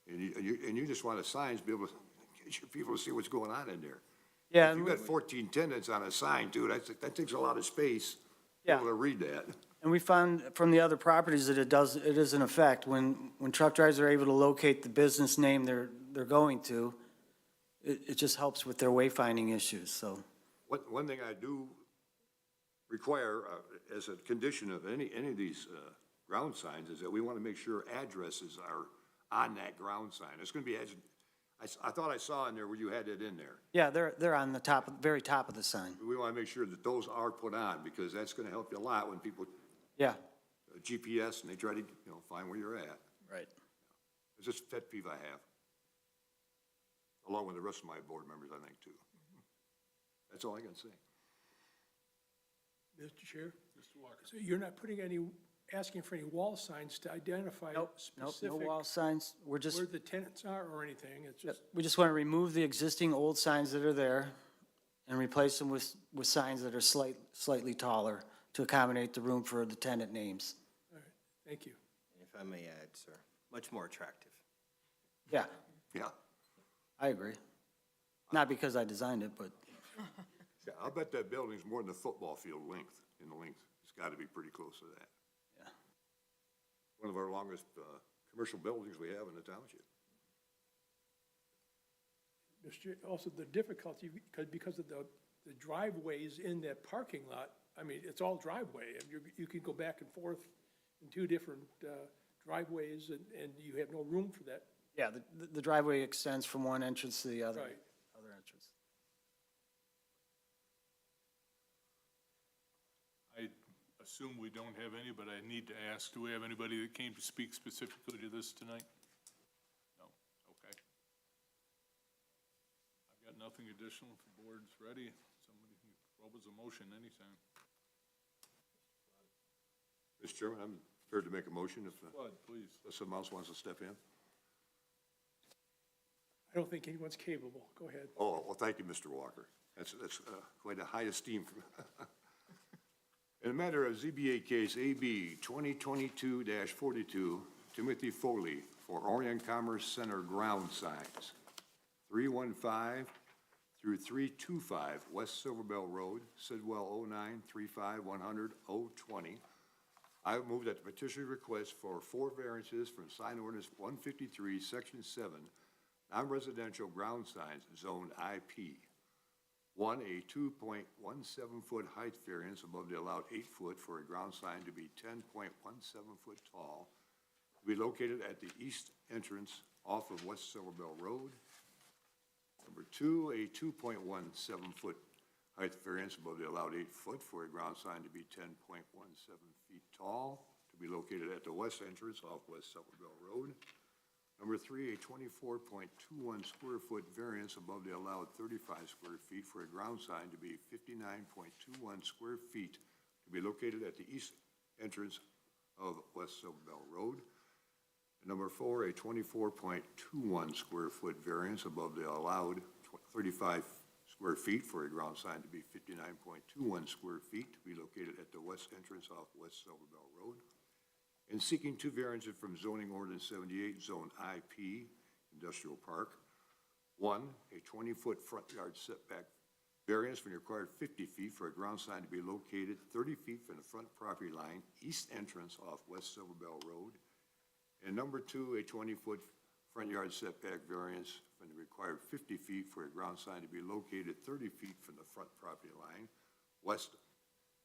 you just want the signs to be able to get your people to see what's going on in there. Yeah, If you've got 14 tenants on a sign, too, that takes a lot of space to be Yeah. able to read that. and we found from the other properties that it is an effect. When truck drivers are able to locate the business name they're going to, it just helps with their wayfinding issues, so. One thing I do require as a condition of any of these ground signs is that we want to make sure addresses are on that ground sign. It's going to be, I thought I saw in there where you had it in there. Yeah, they're on the top, very top of the sign. We want to make sure that those are put on, because that's going to help you a lot when people Yeah, GPS and they try to, find where you're at. right. It's just a pet peeve I have, along with the rest of my board members, I think, too. That's all I can say. Mr. Chair? Mr. Walker. So you're not asking for any wall signs to identify Nope, no specific wall signs. We're just, where the tenants are or anything? It's just, we just want to remove the existing old signs that are there and replace them with signs that are slightly taller to accommodate the room for the tenant names. all right, thank you. If I may add, sir, much more attractive. Yeah, Yeah. I agree. Not because I designed it, but, Yeah, I'll bet that building's more than the football field length, in the length. It's got to be pretty close to that. yeah. One of our longest commercial buildings we have in the township. Mr. Also, the difficulty, because of the driveways in that parking lot, I mean, it's all driveway, and you can go back and forth in two different driveways, and you have no room for that. Yeah, the driveway extends from one entrance to the other. Right. Other entrance. I assume we don't have any, but I need to ask, do we have anybody that came to speak specifically to this tonight? No, okay. I've got nothing additional if the board's ready. Somebody can propose a motion anytime. Mr. Chairman, I'm prepared to make a motion if Bud, please. someone else wants to step in. I don't think anyone's capable. Go ahead. Oh, well, thank you, Mr. Walker. That's quite a high esteem. In the matter of ZBA case AB 2022-42, Timothy Foley for Orient Commerce Center ground signs, 315 through 325 West Silverbell Road, Sidwell 09 35 100 020. I move that the petition request for 4 variances from sign ordinance 153, section 7, non-residential ground signs, zone IP. 1, a 2.17-foot height variance above the allowed 8-foot for a ground sign to be 10.17-foot tall, to be located at the east entrance off of West Silverbell Road. Number 2, a 2.17-foot height variance above the allowed 8-foot for a ground sign to be 10.17 feet tall, to be located at the west entrance off West Silverbell Road. Number 3, a 24.21 square foot variance above the allowed 35 square feet for a ground sign to be 59.21 square feet, to be located at the east entrance of West Silverbell Road. And number 4, a 24.21 square foot variance above the allowed 35 square feet for a ground sign to be 59.21 square feet, to be located at the west entrance off West Silverbell Road. And seeking 2 variances from zoning ordinance 78, zone IP, industrial park. 1, a 20-foot front yard setback variance from the required 50 feet for a ground sign to be located 30 feet from the front property line, east entrance off West Silverbell Road. And number 2, a 20-foot front yard setback variance from the required 50 feet for a ground sign to be located 30 feet from the front property line, west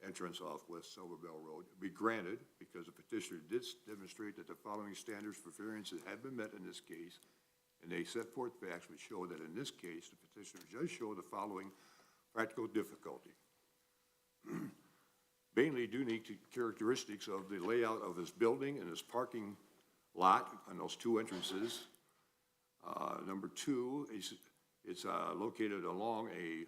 entrance off West Silverbell Road, be granted because the petitioner did demonstrate that the following standards for variances have been met in this case, and they set forth facts which show that in this case, the petitioner does show the following practical difficulty. Mainly due to characteristics of the layout of his building and his parking lot on those two entrances. Number two, it's located along a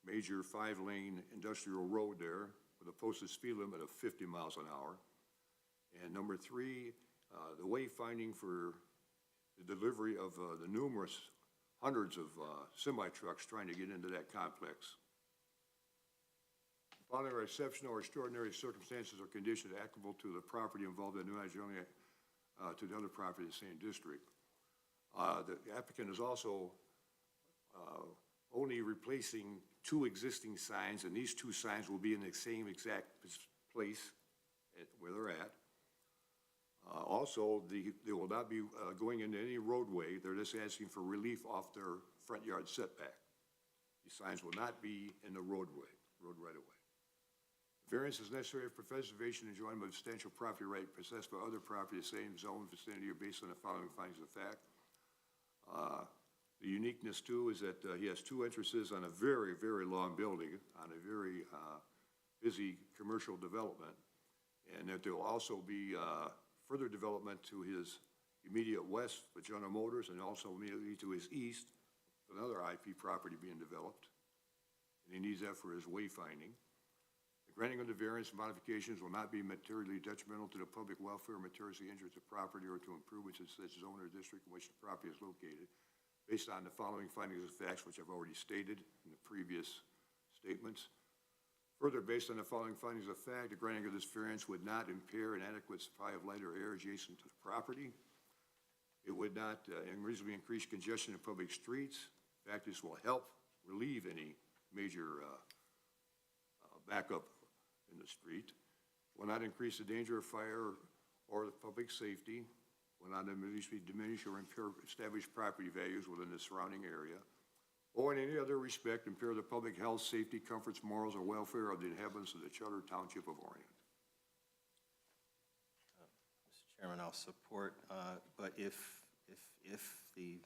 major 5-lane industrial road there with a posted speed limit of 50 miles an hour. And number three, the wayfinding for the delivery of the numerous hundreds of semi-trucks trying to get into that complex. Following are exceptional or extraordinary circumstances or conditions applicable to the property involved in not only to the other property in the same district. The applicant is also only replacing 2 existing signs, and these 2 signs will be in the same exact place where they're at. Also, they will not be going into any roadway. They're just asking for relief off their front yard setback. These signs will not be in the road right away. Variance is necessary for preservation and enjoyment of substantial property right possessed by other property in the same zone vicinity or based on the following findings of fact. The uniqueness too is that he has 2 entrances on a very, very long building, on a very busy commercial development, and that there will also be further development to his immediate west with General Motors, and also immediately to his east, another IP property being developed, and he needs that for his wayfinding. The granting of the variance modifications will not be materially detrimental to the public welfare or materially injure the property or to improvements in such zone or district in which the property is located, based on the following findings of facts, which I've already stated in the previous statements. Further, based on the following findings of fact, the granting of this variance would not impair an adequate supply of light or air adjacent to the property. It would not unreasonably increase congestion in public streets. In fact, this will help relieve any major backup in the street. Will not increase the danger of fire or the public safety. Will not diminish or impair established property values within the surrounding area, or in any other respect impair the public health, safety, comforts, morals, or welfare of the inhabitants of the Charter Township of Orion. Mr. Chairman, I'll support, but if the,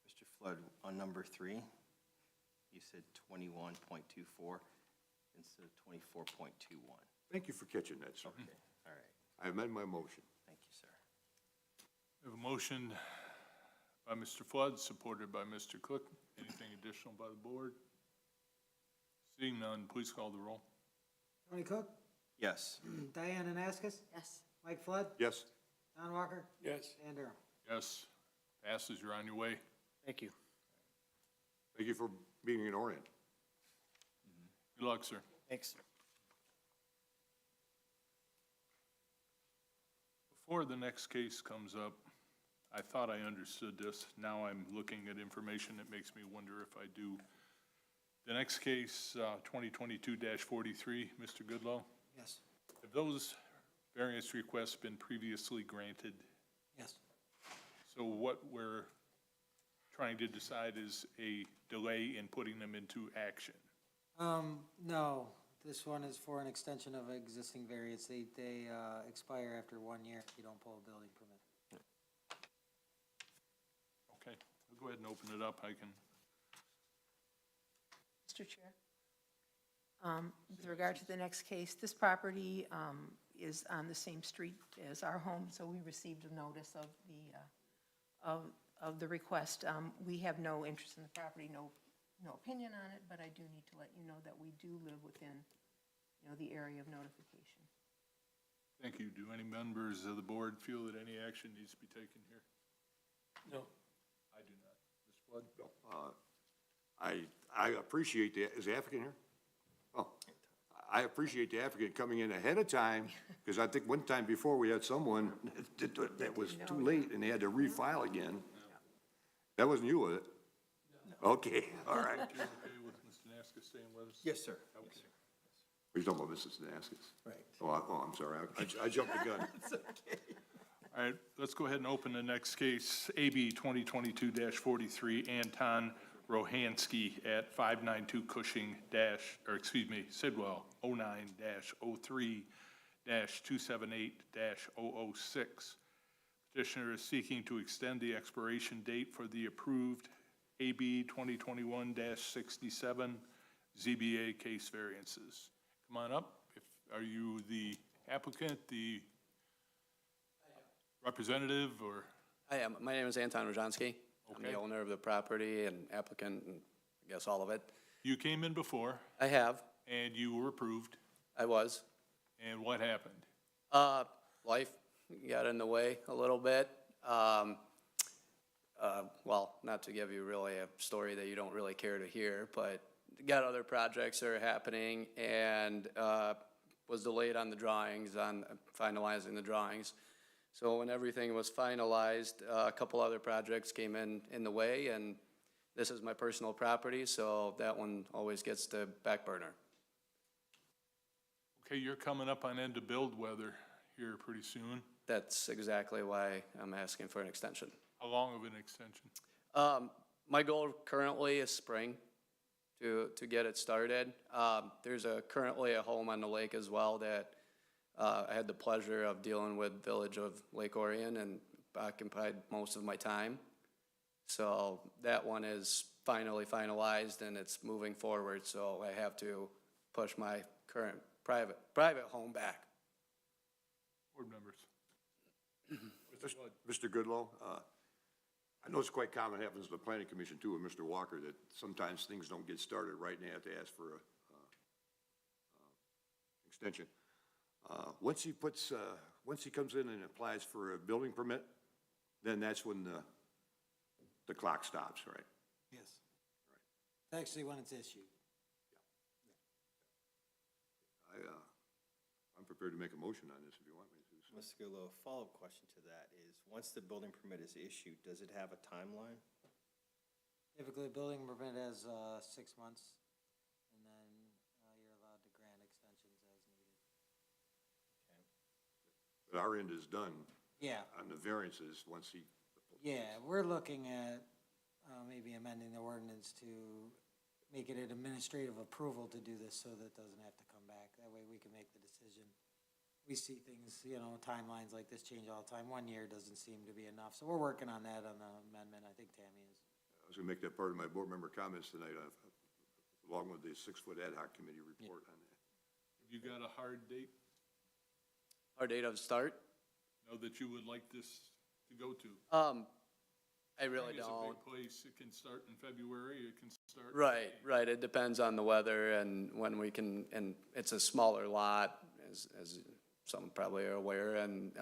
Mr. Flood, on number 3, you said 21.24 instead of 24.21. Thank you for catching that, sir. Okay, all right. I amend my motion. Thank you, sir. We have a motion by Mr. Flood, supported by Mr. Cook. Anything additional by the board? Seeing none, please call the roll. Tony Cook, Yes. Diane Anaskas, Yes. Mike Flood, Yes. Don Walker, Yes. Dan Darrow. Yes, passes, you're on your way. Thank you. Thank you for being in Orion. Good luck, sir. Thanks. Before the next case comes up, I thought I understood this. Now I'm looking at information that makes me wonder if I do. The next case, 2022-43, Mr. Goodlow, Yes, have those variance requests been previously granted? yes. So what we're trying to decide is a delay in putting them into action. No, this one is for an extension of existing variance. They expire after 1 year if you don't pull a building permit. Okay, I'll go ahead and open it up. I can, Mr. Chair. With regard to the next case, this property is on the same street as our home, so we received a notice of the request. We have no interest in the property, no opinion on it, but I do need to let you know that we do live within, the area of notification. thank you. Do any members of the board feel that any action needs to be taken here? No. I do not. Ms. Flood? I appreciate the, is the applicant here? Oh, I appreciate the applicant coming in ahead of time, because I think one time before we had someone that was too late and they had to refile again. That wasn't you, was it? Okay, all right. You okay with Mr. Naska staying with us? Yes, sir. Okay. Yes, sir. We're talking about Mrs. Danaskis. Right. Oh, I'm sorry, I jumped the gun. All right, let's go ahead and open the next case, AB 2022-43, Anton Rohansky at 592 Cushing Sidwell, 09-03-278-006. Petitioner is seeking to extend the expiration date for the approved AB 2021-67, ZBA case variances. Come on up. Are you the applicant, the representative, or? I am. My name is Anton Rojanski. I'm the Okay. owner of the property and applicant, and I guess all of it. You came in before, I have. and you were approved, I was. and what happened? Life got in the way a little bit. Well, not to give you really a story that you don't really care to hear, but got other projects that are happening and was delayed on the drawings, on finalizing the drawings. So when everything was finalized, a couple other projects came in the way, and this is my personal property, so that one always gets the back burner. Okay, you're coming up on end of build weather here pretty soon. That's exactly why I'm asking for an extension. How long of an extension? My goal currently is spring to get it started. There's currently a home on the lake as well that I had the pleasure of dealing with Village of Lake Orion and occupied most of my time. So that one is finally finalized and it's moving forward, so I have to push my current private home back. Board members? Mr. Goodlow, I know it's quite common, happens to the planning commission too, with Mr. Walker, that sometimes things don't get started right and they have to ask for a extension. Once he comes in and applies for a building permit, then that's when the clock stops, right? Yes. Actually, when it's issued. I'm prepared to make a motion on this if you want me to. Mr. Gillo, a follow-up question to that is, once the building permit is issued, does it have a timeline? Typically, a building permit has 6 months, and then you're allowed to grant extensions as needed. But our end is done Yeah, on the variances once he. yeah, we're looking at maybe amending the ordinance to make it an administrative approval to do this so that it doesn't have to come back. That way we can make the decision. We see things, timelines like this change all the time. 1 year doesn't seem to be enough. So we're working on that on the amendment. I think Tammy is. I was gonna make that part of my board member comments tonight, along with the 6-foot ad hoc committee report on that. Have you got a hard date, Our date of start? know, that you would like this to go to? I really It's a don't. big place, it can start in February, it can start. in Right, May. right. It depends on the weather and when we can, and it's a smaller lot, as some probably are aware, and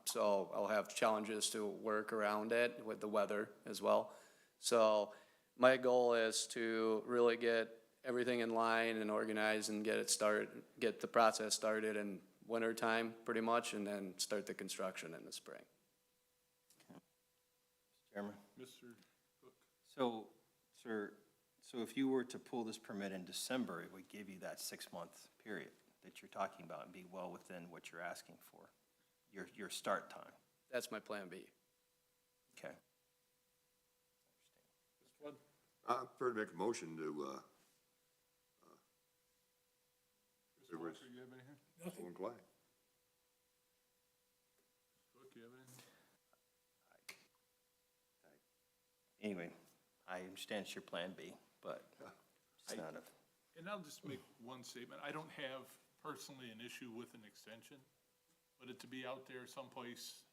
so I'll have challenges to work around it with the weather as well. So my goal is to really get everything in line and organized and get the process started in winter time pretty much, and then start the construction in the spring. Chairman? Mr. Cook? So, sir, if you were to pull this permit in December, it would give you that 6-month period that you're talking about and be well within what you're asking for, your start time. That's my plan B. Okay. Mr. Flood? I'm prepared to make a motion to, Mr. Walker, you have anything? go and apply. Cook, you have anything? Anyway, I understand it's your plan B, but it's not a, And I'll just make one statement. I don't have personally an issue with an extension, but it to be out there someplace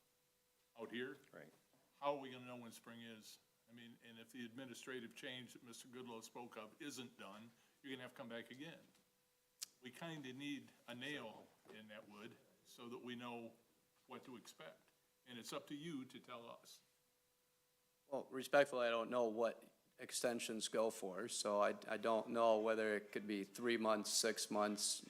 out here, right. how are we gonna know when spring is? I mean, and if the administrative change that Mr. Goodlow spoke of isn't done, you're gonna have to come back again. We kinda need a nail in that wood so that we know what to expect. And it's up to you to tell us. Well, respectfully, I don't know what extensions go for, so I don't know whether it could be 3 months, 6 months,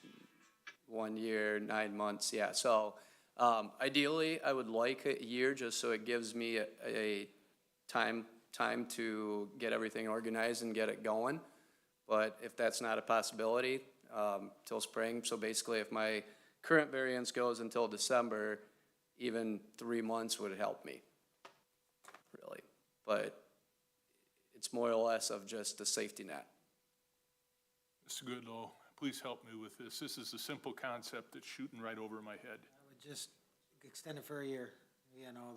1 year, 9 months, yeah. So ideally, I would like a year, just so it gives me a time to get everything organized and get it going. But if that's not a possibility, till spring, so basically if my current variance goes until December, even 3 months would help me, really. But it's more or less of just a safety net. Mr. Goodlow, please help me with this. This is a simple concept that's shooting right over my head. I would just extend it for a year,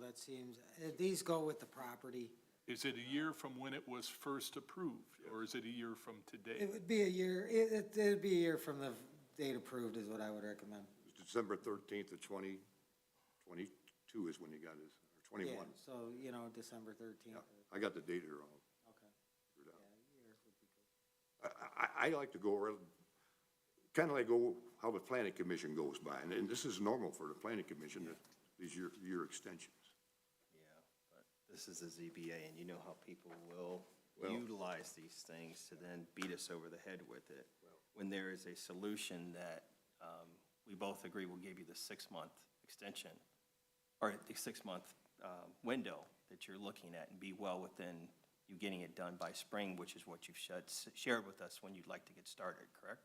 that seems, these go with the property. Is it a year from when it was first approved, or is it a year from today? It would be a year, it'd be a year from the date approved is what I would recommend. December 13th of 2022 is when he got his, or 21. Yeah, so, December 13th. I got the date here wrong. Okay. Figured out. Yeah, a year would be good. I like to go, kind of like go how the planning commission goes by, and this is normal for the planning commission, that these year extensions. Yeah, but this is a ZBA, and you know how people will Well- utilize these things to then beat us over the head with it. When there is a solution that we both agree will give you the 6-month extension, or the 6-month window that you're looking at, and be well within you getting it done by spring, which is what you've shared with us when you'd like to get started, correct?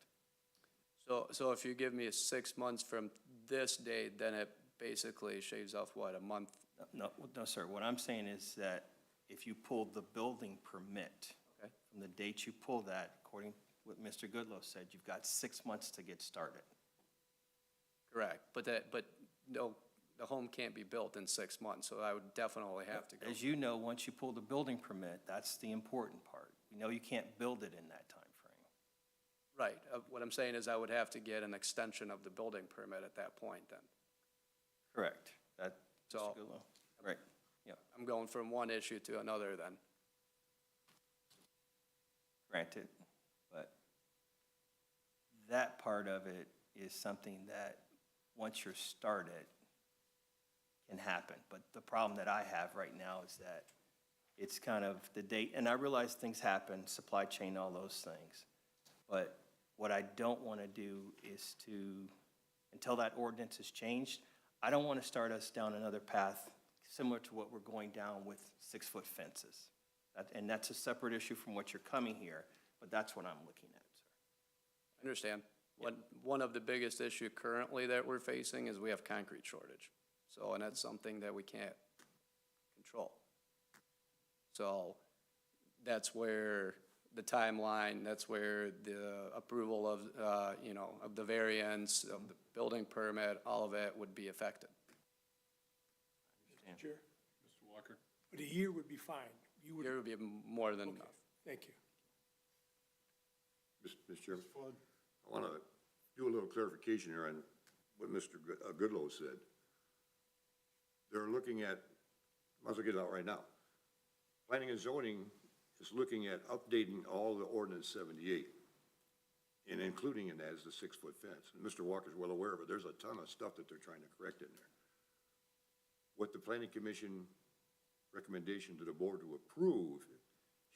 So if you give me 6 months from this date, then it basically shaves off, what, a month? No, sir. What I'm saying is that if you pulled the building permit, Okay. from the date you pull that, according to what Mr. Goodlow said, you've got 6 months to get started. Correct, but no, the home can't be built in 6 months, so I would definitely have to go. As you know, once you pull the building permit, that's the important part. We know you can't build it in that time frame. Right, what I'm saying is I would have to get an extension of the building permit at that point then. Correct. That, So- Mr. Goodlow? Right, yeah, I'm going from one issue to another then. granted, but that part of it is something that, once you're started, can happen. But the problem that I have right now is that it's kind of the date, and I realize things happen, supply chain, all those things. But what I don't want to do is to, until that ordinance is changed, I don't want to start us down another path similar to what we're going down with 6-foot fences. And that's a separate issue from what you're coming here, but that's what I'm looking at, sir. I understand. One of the biggest issue currently that we're facing is we have concrete shortage. So, and that's something that we can't control. So that's where the timeline, that's where the approval of, of the variance, of the building permit, all of it would be affected. Chair, Mr. Walker? but a year would be fine. You would, Here would be more than okay, enough. thank you. Mr. Chairman, I want to do a little clarification here on what Mr. Goodlow said. They're looking at, might as well get it out right now. Planning and zoning is looking at updating all the ordinance 78 and including in that is the 6-foot fence. And Mr. Walker's well aware of it. There's a ton of stuff that they're trying to correct in there. What the planning commission recommendation to the board to approve,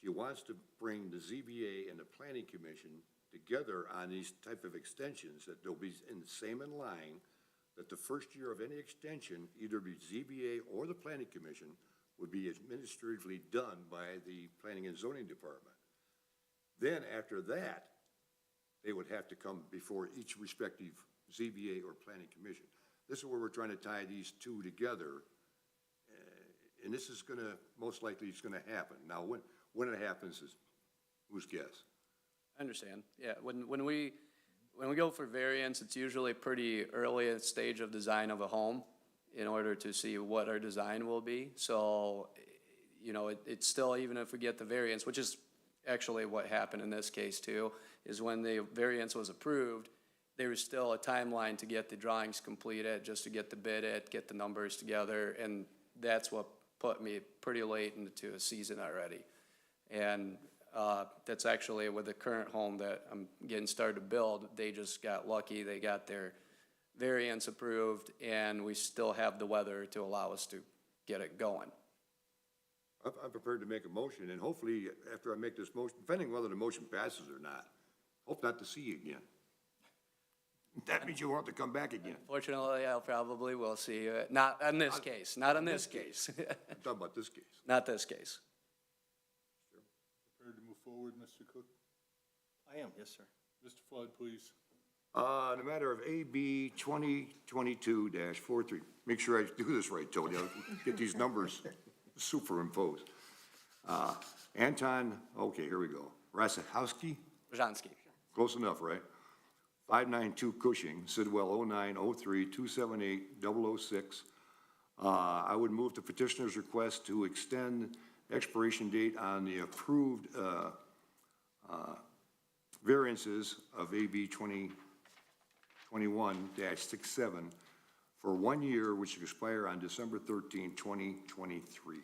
she wants to bring the ZBA and the planning commission together on these type of extensions, that they'll be in the same in line, that the first year of any extension, either be ZBA or the planning commission, would be administratively done by the planning and zoning department. Then after that, they would have to come before each respective ZBA or planning commission. This is where we're trying to tie these two together. And this is gonna, most likely it's gonna happen. Now, when it happens is, whose guess? I understand. Yeah, when we go for variance, it's usually pretty early stage of design of a home in order to see what our design will be. So, it's still, even if we get the variance, which is actually what happened in this case too, is when the variance was approved, there was still a timeline to get the drawings completed, just to get the bid it, get the numbers together, and that's what put me pretty late into a season already. And that's actually with the current home that I'm getting started to build, they just got lucky, they got their variance approved, and we still have the weather to allow us to get it going. I'm prepared to make a motion, and hopefully, after I make this motion, depending whether the motion passes or not, hope not to see you again. That means you want to come back again. Fortunately, I probably will see you, not on this case, not on this case. I'm talking about this case. Not this case. Prepared to move forward, Mr. Cook? I am, yes, sir. Mr. Flood, please. The matter of AB 2022-43, make sure I do this right, Tony, I'll get these numbers superimposed. Anton, okay, here we go. Rasachowski, Brzezinski. close enough, right? 592 Cushing, Sidwell 0903-278-006. I would move the petitioner's request to extend expiration date on the approved variances of AB 2021-67 for 1 year, which will expire on December 13, 2023.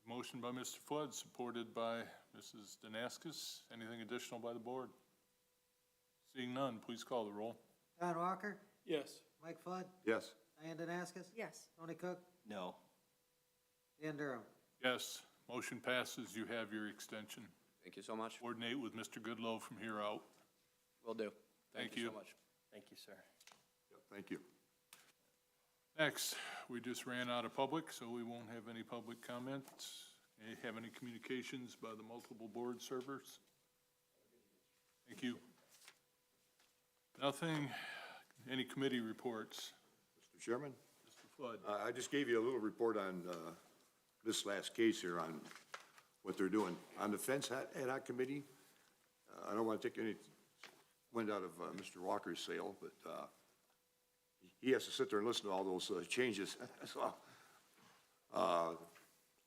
Motion by Mr. Flood, supported by Mrs. Danaskis. Anything additional by the board? Seeing none, please call the roll. John Walker, Yes. Mike Flood, Yes. Diane Danaskus, Yes. Tony Cook, No. Dan Durham. Yes, motion passes. You have your extension. Thank you so much. Coordinate with Mr. Goodlow from here out. Will do. Thank so you. much. Thank you, sir. Yep, thank you. Next, we just ran out of public, so we won't have any public comments. Have any communications by the multiple board servers? Thank you. Nothing. Any committee reports? Mr. Chairman? Mr. Flood? I just gave you a little report on this last case here on what they're doing. On the fence ad hoc committee, I don't want to take any wind out of Mr. Walker's sail, but he has to sit there and listen to all those changes. So,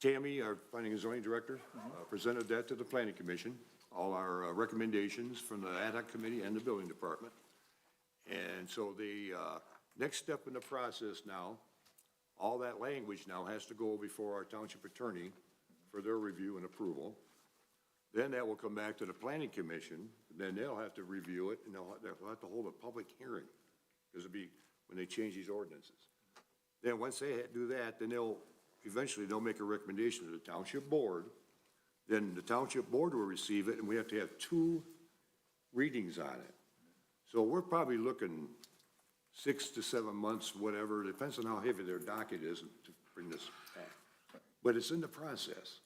Tammy, our planning and zoning director, presented that to the planning commission, all our recommendations from the ad hoc committee and the building department. And so the next step in the process now, all that language now has to go before our township attorney for their review and approval. Then that will come back to the planning commission, then they'll have to review it, and they'll have to hold a public hearing, because it'll be when they change these ordinances. Then once they do that, then eventually they'll make a recommendation to the township board. Then the township board will receive it, and we have to have 2 readings on it. So we're probably looking 6 to 7 months, whatever, depends on how heavy their docket is to bring this back. But it's in the process.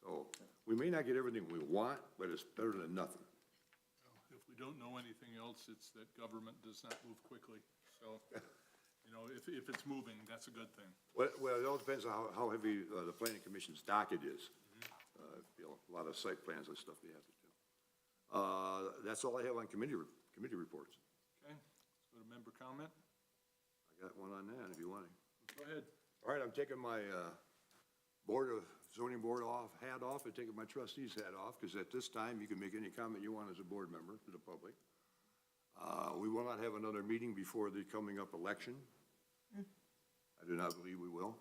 So we may not get everything we want, but it's better than nothing. If we don't know anything else, it's that government does not move quickly. So, if it's moving, that's a good thing. Well, it all depends on how heavy the planning commission's docket is. A lot of site plans and stuff they have to do. That's all I have on committee reports. Okay, let's go to member comment. I got one on that if you want it. Go ahead. All right, I'm taking my zoning board hat off and taking my trustee's hat off, because at this time, you can make any comment you want as a board member to the public. We will not have another meeting before the coming up election. I do not believe we will.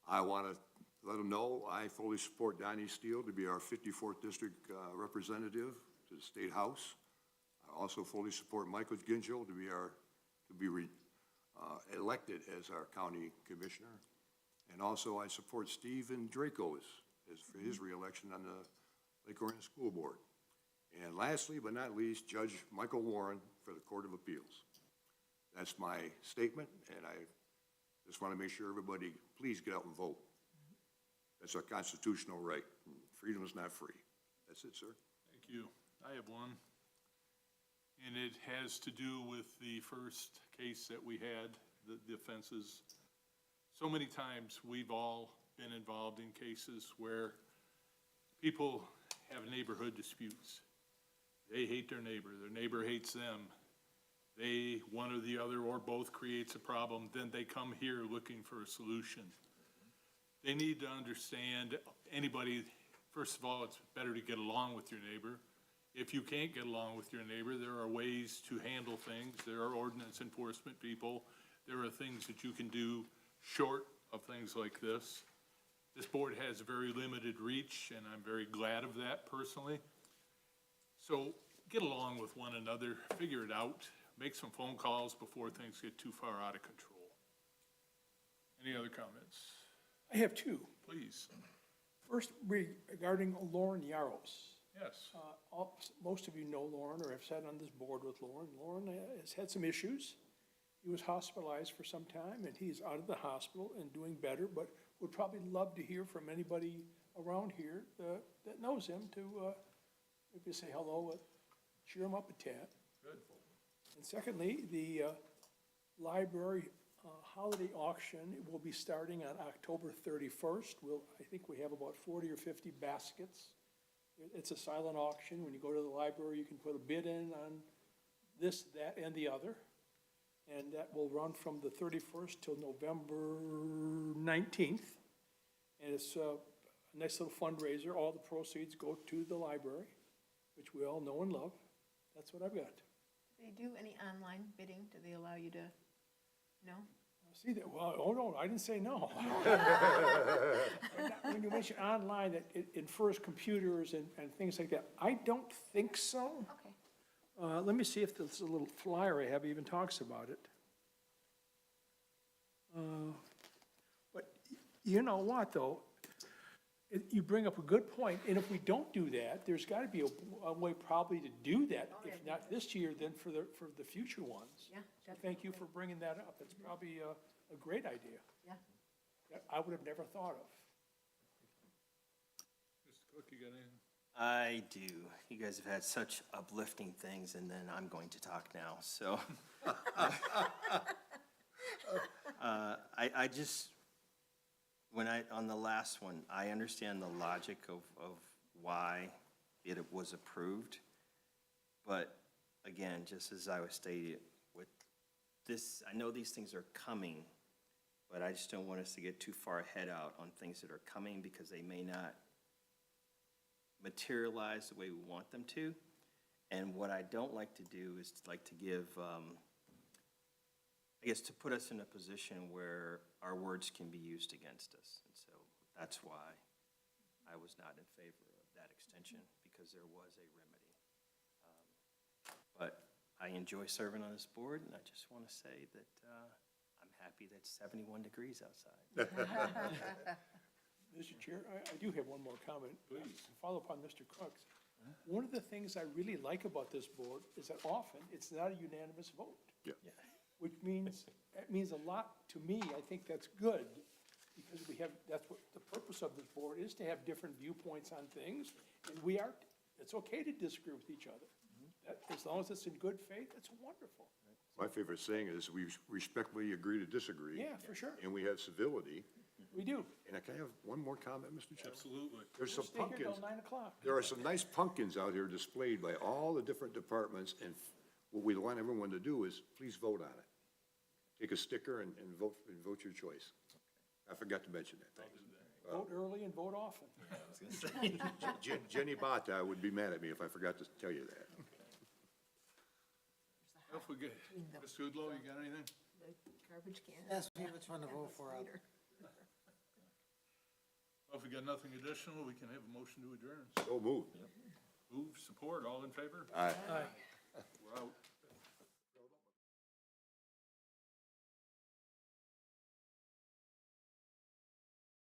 I want to let them know I fully support Donnie Steele to be our 54th district representative to the State House. I also fully support Michael Ginchel to be elected as our county commissioner. And also I support Stephen Draco for his reelection on the Lake Orion School Board. And lastly, but not least, Judge Michael Warren for the Court of Appeals. That's my statement, and I just want to make sure everybody, please get out and vote. That's our constitutional right. Freedom is not free. That's it, sir. Thank you. I have one. And it has to do with the first case that we had, the offenses. So many times, we've all been involved in cases where people have neighborhood disputes. They hate their neighbor hates them. One or the other or both creates a problem, then they come here looking for a solution. They need to understand, first of all, it's better to get along with your neighbor. If you can't get along with your neighbor, there are ways to handle things. There are ordinance enforcement people. There are things that you can do short of things like this. This board has very limited reach, and I'm very glad of that personally. So get along with one another, figure it out, make some phone calls before things get too far out of control. Any other comments? I have 2. Please. First, regarding Lauren Yaros. Yes. Most of you know Lauren or have sat on this board with Lauren. Lauren has had some issues. He was hospitalized for some time, and he's out of the hospital and doing better, but would probably love to hear from anybody around here that knows him to maybe say hello, cheer him up a tad. Good. And secondly, the library holiday auction will be starting on October 31st. I think we have about 40 or 50 baskets. It's a silent auction. When you go to the library, you can put a bid in on this, that, and the other. and that will run from the 31st till November 19th. And it's a nice little fundraiser. All the proceeds go to the library, which we all know and love. That's what I've got. Do they do any online bidding? Do they allow you to, no? See that, well, oh no, I didn't say no. When you mention online, that it infers computers and things like that. I don't think so. Okay. Let me see if this little flyer I have even talks about it. But you know what, though? You bring up a good point, and if we don't do that, there's gotta be a way probably to do that. If not this year, then for the future ones. Yeah, So thank you for bringing that up. That's probably a great idea. Yeah. That I would have never thought of. Mr. Cook, you got anything? I do. You guys have had such uplifting things, and then I'm going to talk now, so. I just, on the last one, I understand the logic of why it was approved. But again, just as I was stating, with this, I know these things are coming, but I just don't want us to get too far ahead out on things that are coming because they may not materialize the way we want them to. And what I don't like to do is like to give, I guess, to put us in a position where our words can be used against us. And so that's why I was not in favor of that extension, because there was a remedy. But I enjoy serving on this board, and I just want to say that I'm happy that it's 71 degrees outside. Mr. Chair, I do have one more comment. Please. To follow up on Mr. Cook's. One of the things I really like about this board is that often it's not a unanimous vote. Yeah. Which means, it means a lot to me. I think that's good, because we have, that's what the purpose of this board is, to have different viewpoints on things. And it's okay to disagree with each other. As long as it's in good faith, it's wonderful. My favorite saying is, we respectfully agree to disagree. Yeah, for sure. And we have civility. We do. And can I have one more comment, Mr. Chairman? Absolutely. There's some Stay here pumpkins. till 9 o'clock. There are some nice pumpkins out here displayed by all the different departments, and what we want everyone to do is, please vote on it. Take a sticker and vote your choice. I forgot to mention that, thanks. Vote early and vote often. Jenny Bata would be mad at me if I forgot to tell you that. Don't forget, Mr. Udlow, you got anything? The garbage can. Ask me which one to vote for. Later. Well, if we got nothing additional, we can have a motion to adjourn. So moved. Move, support, all in favor? Aye. Aye.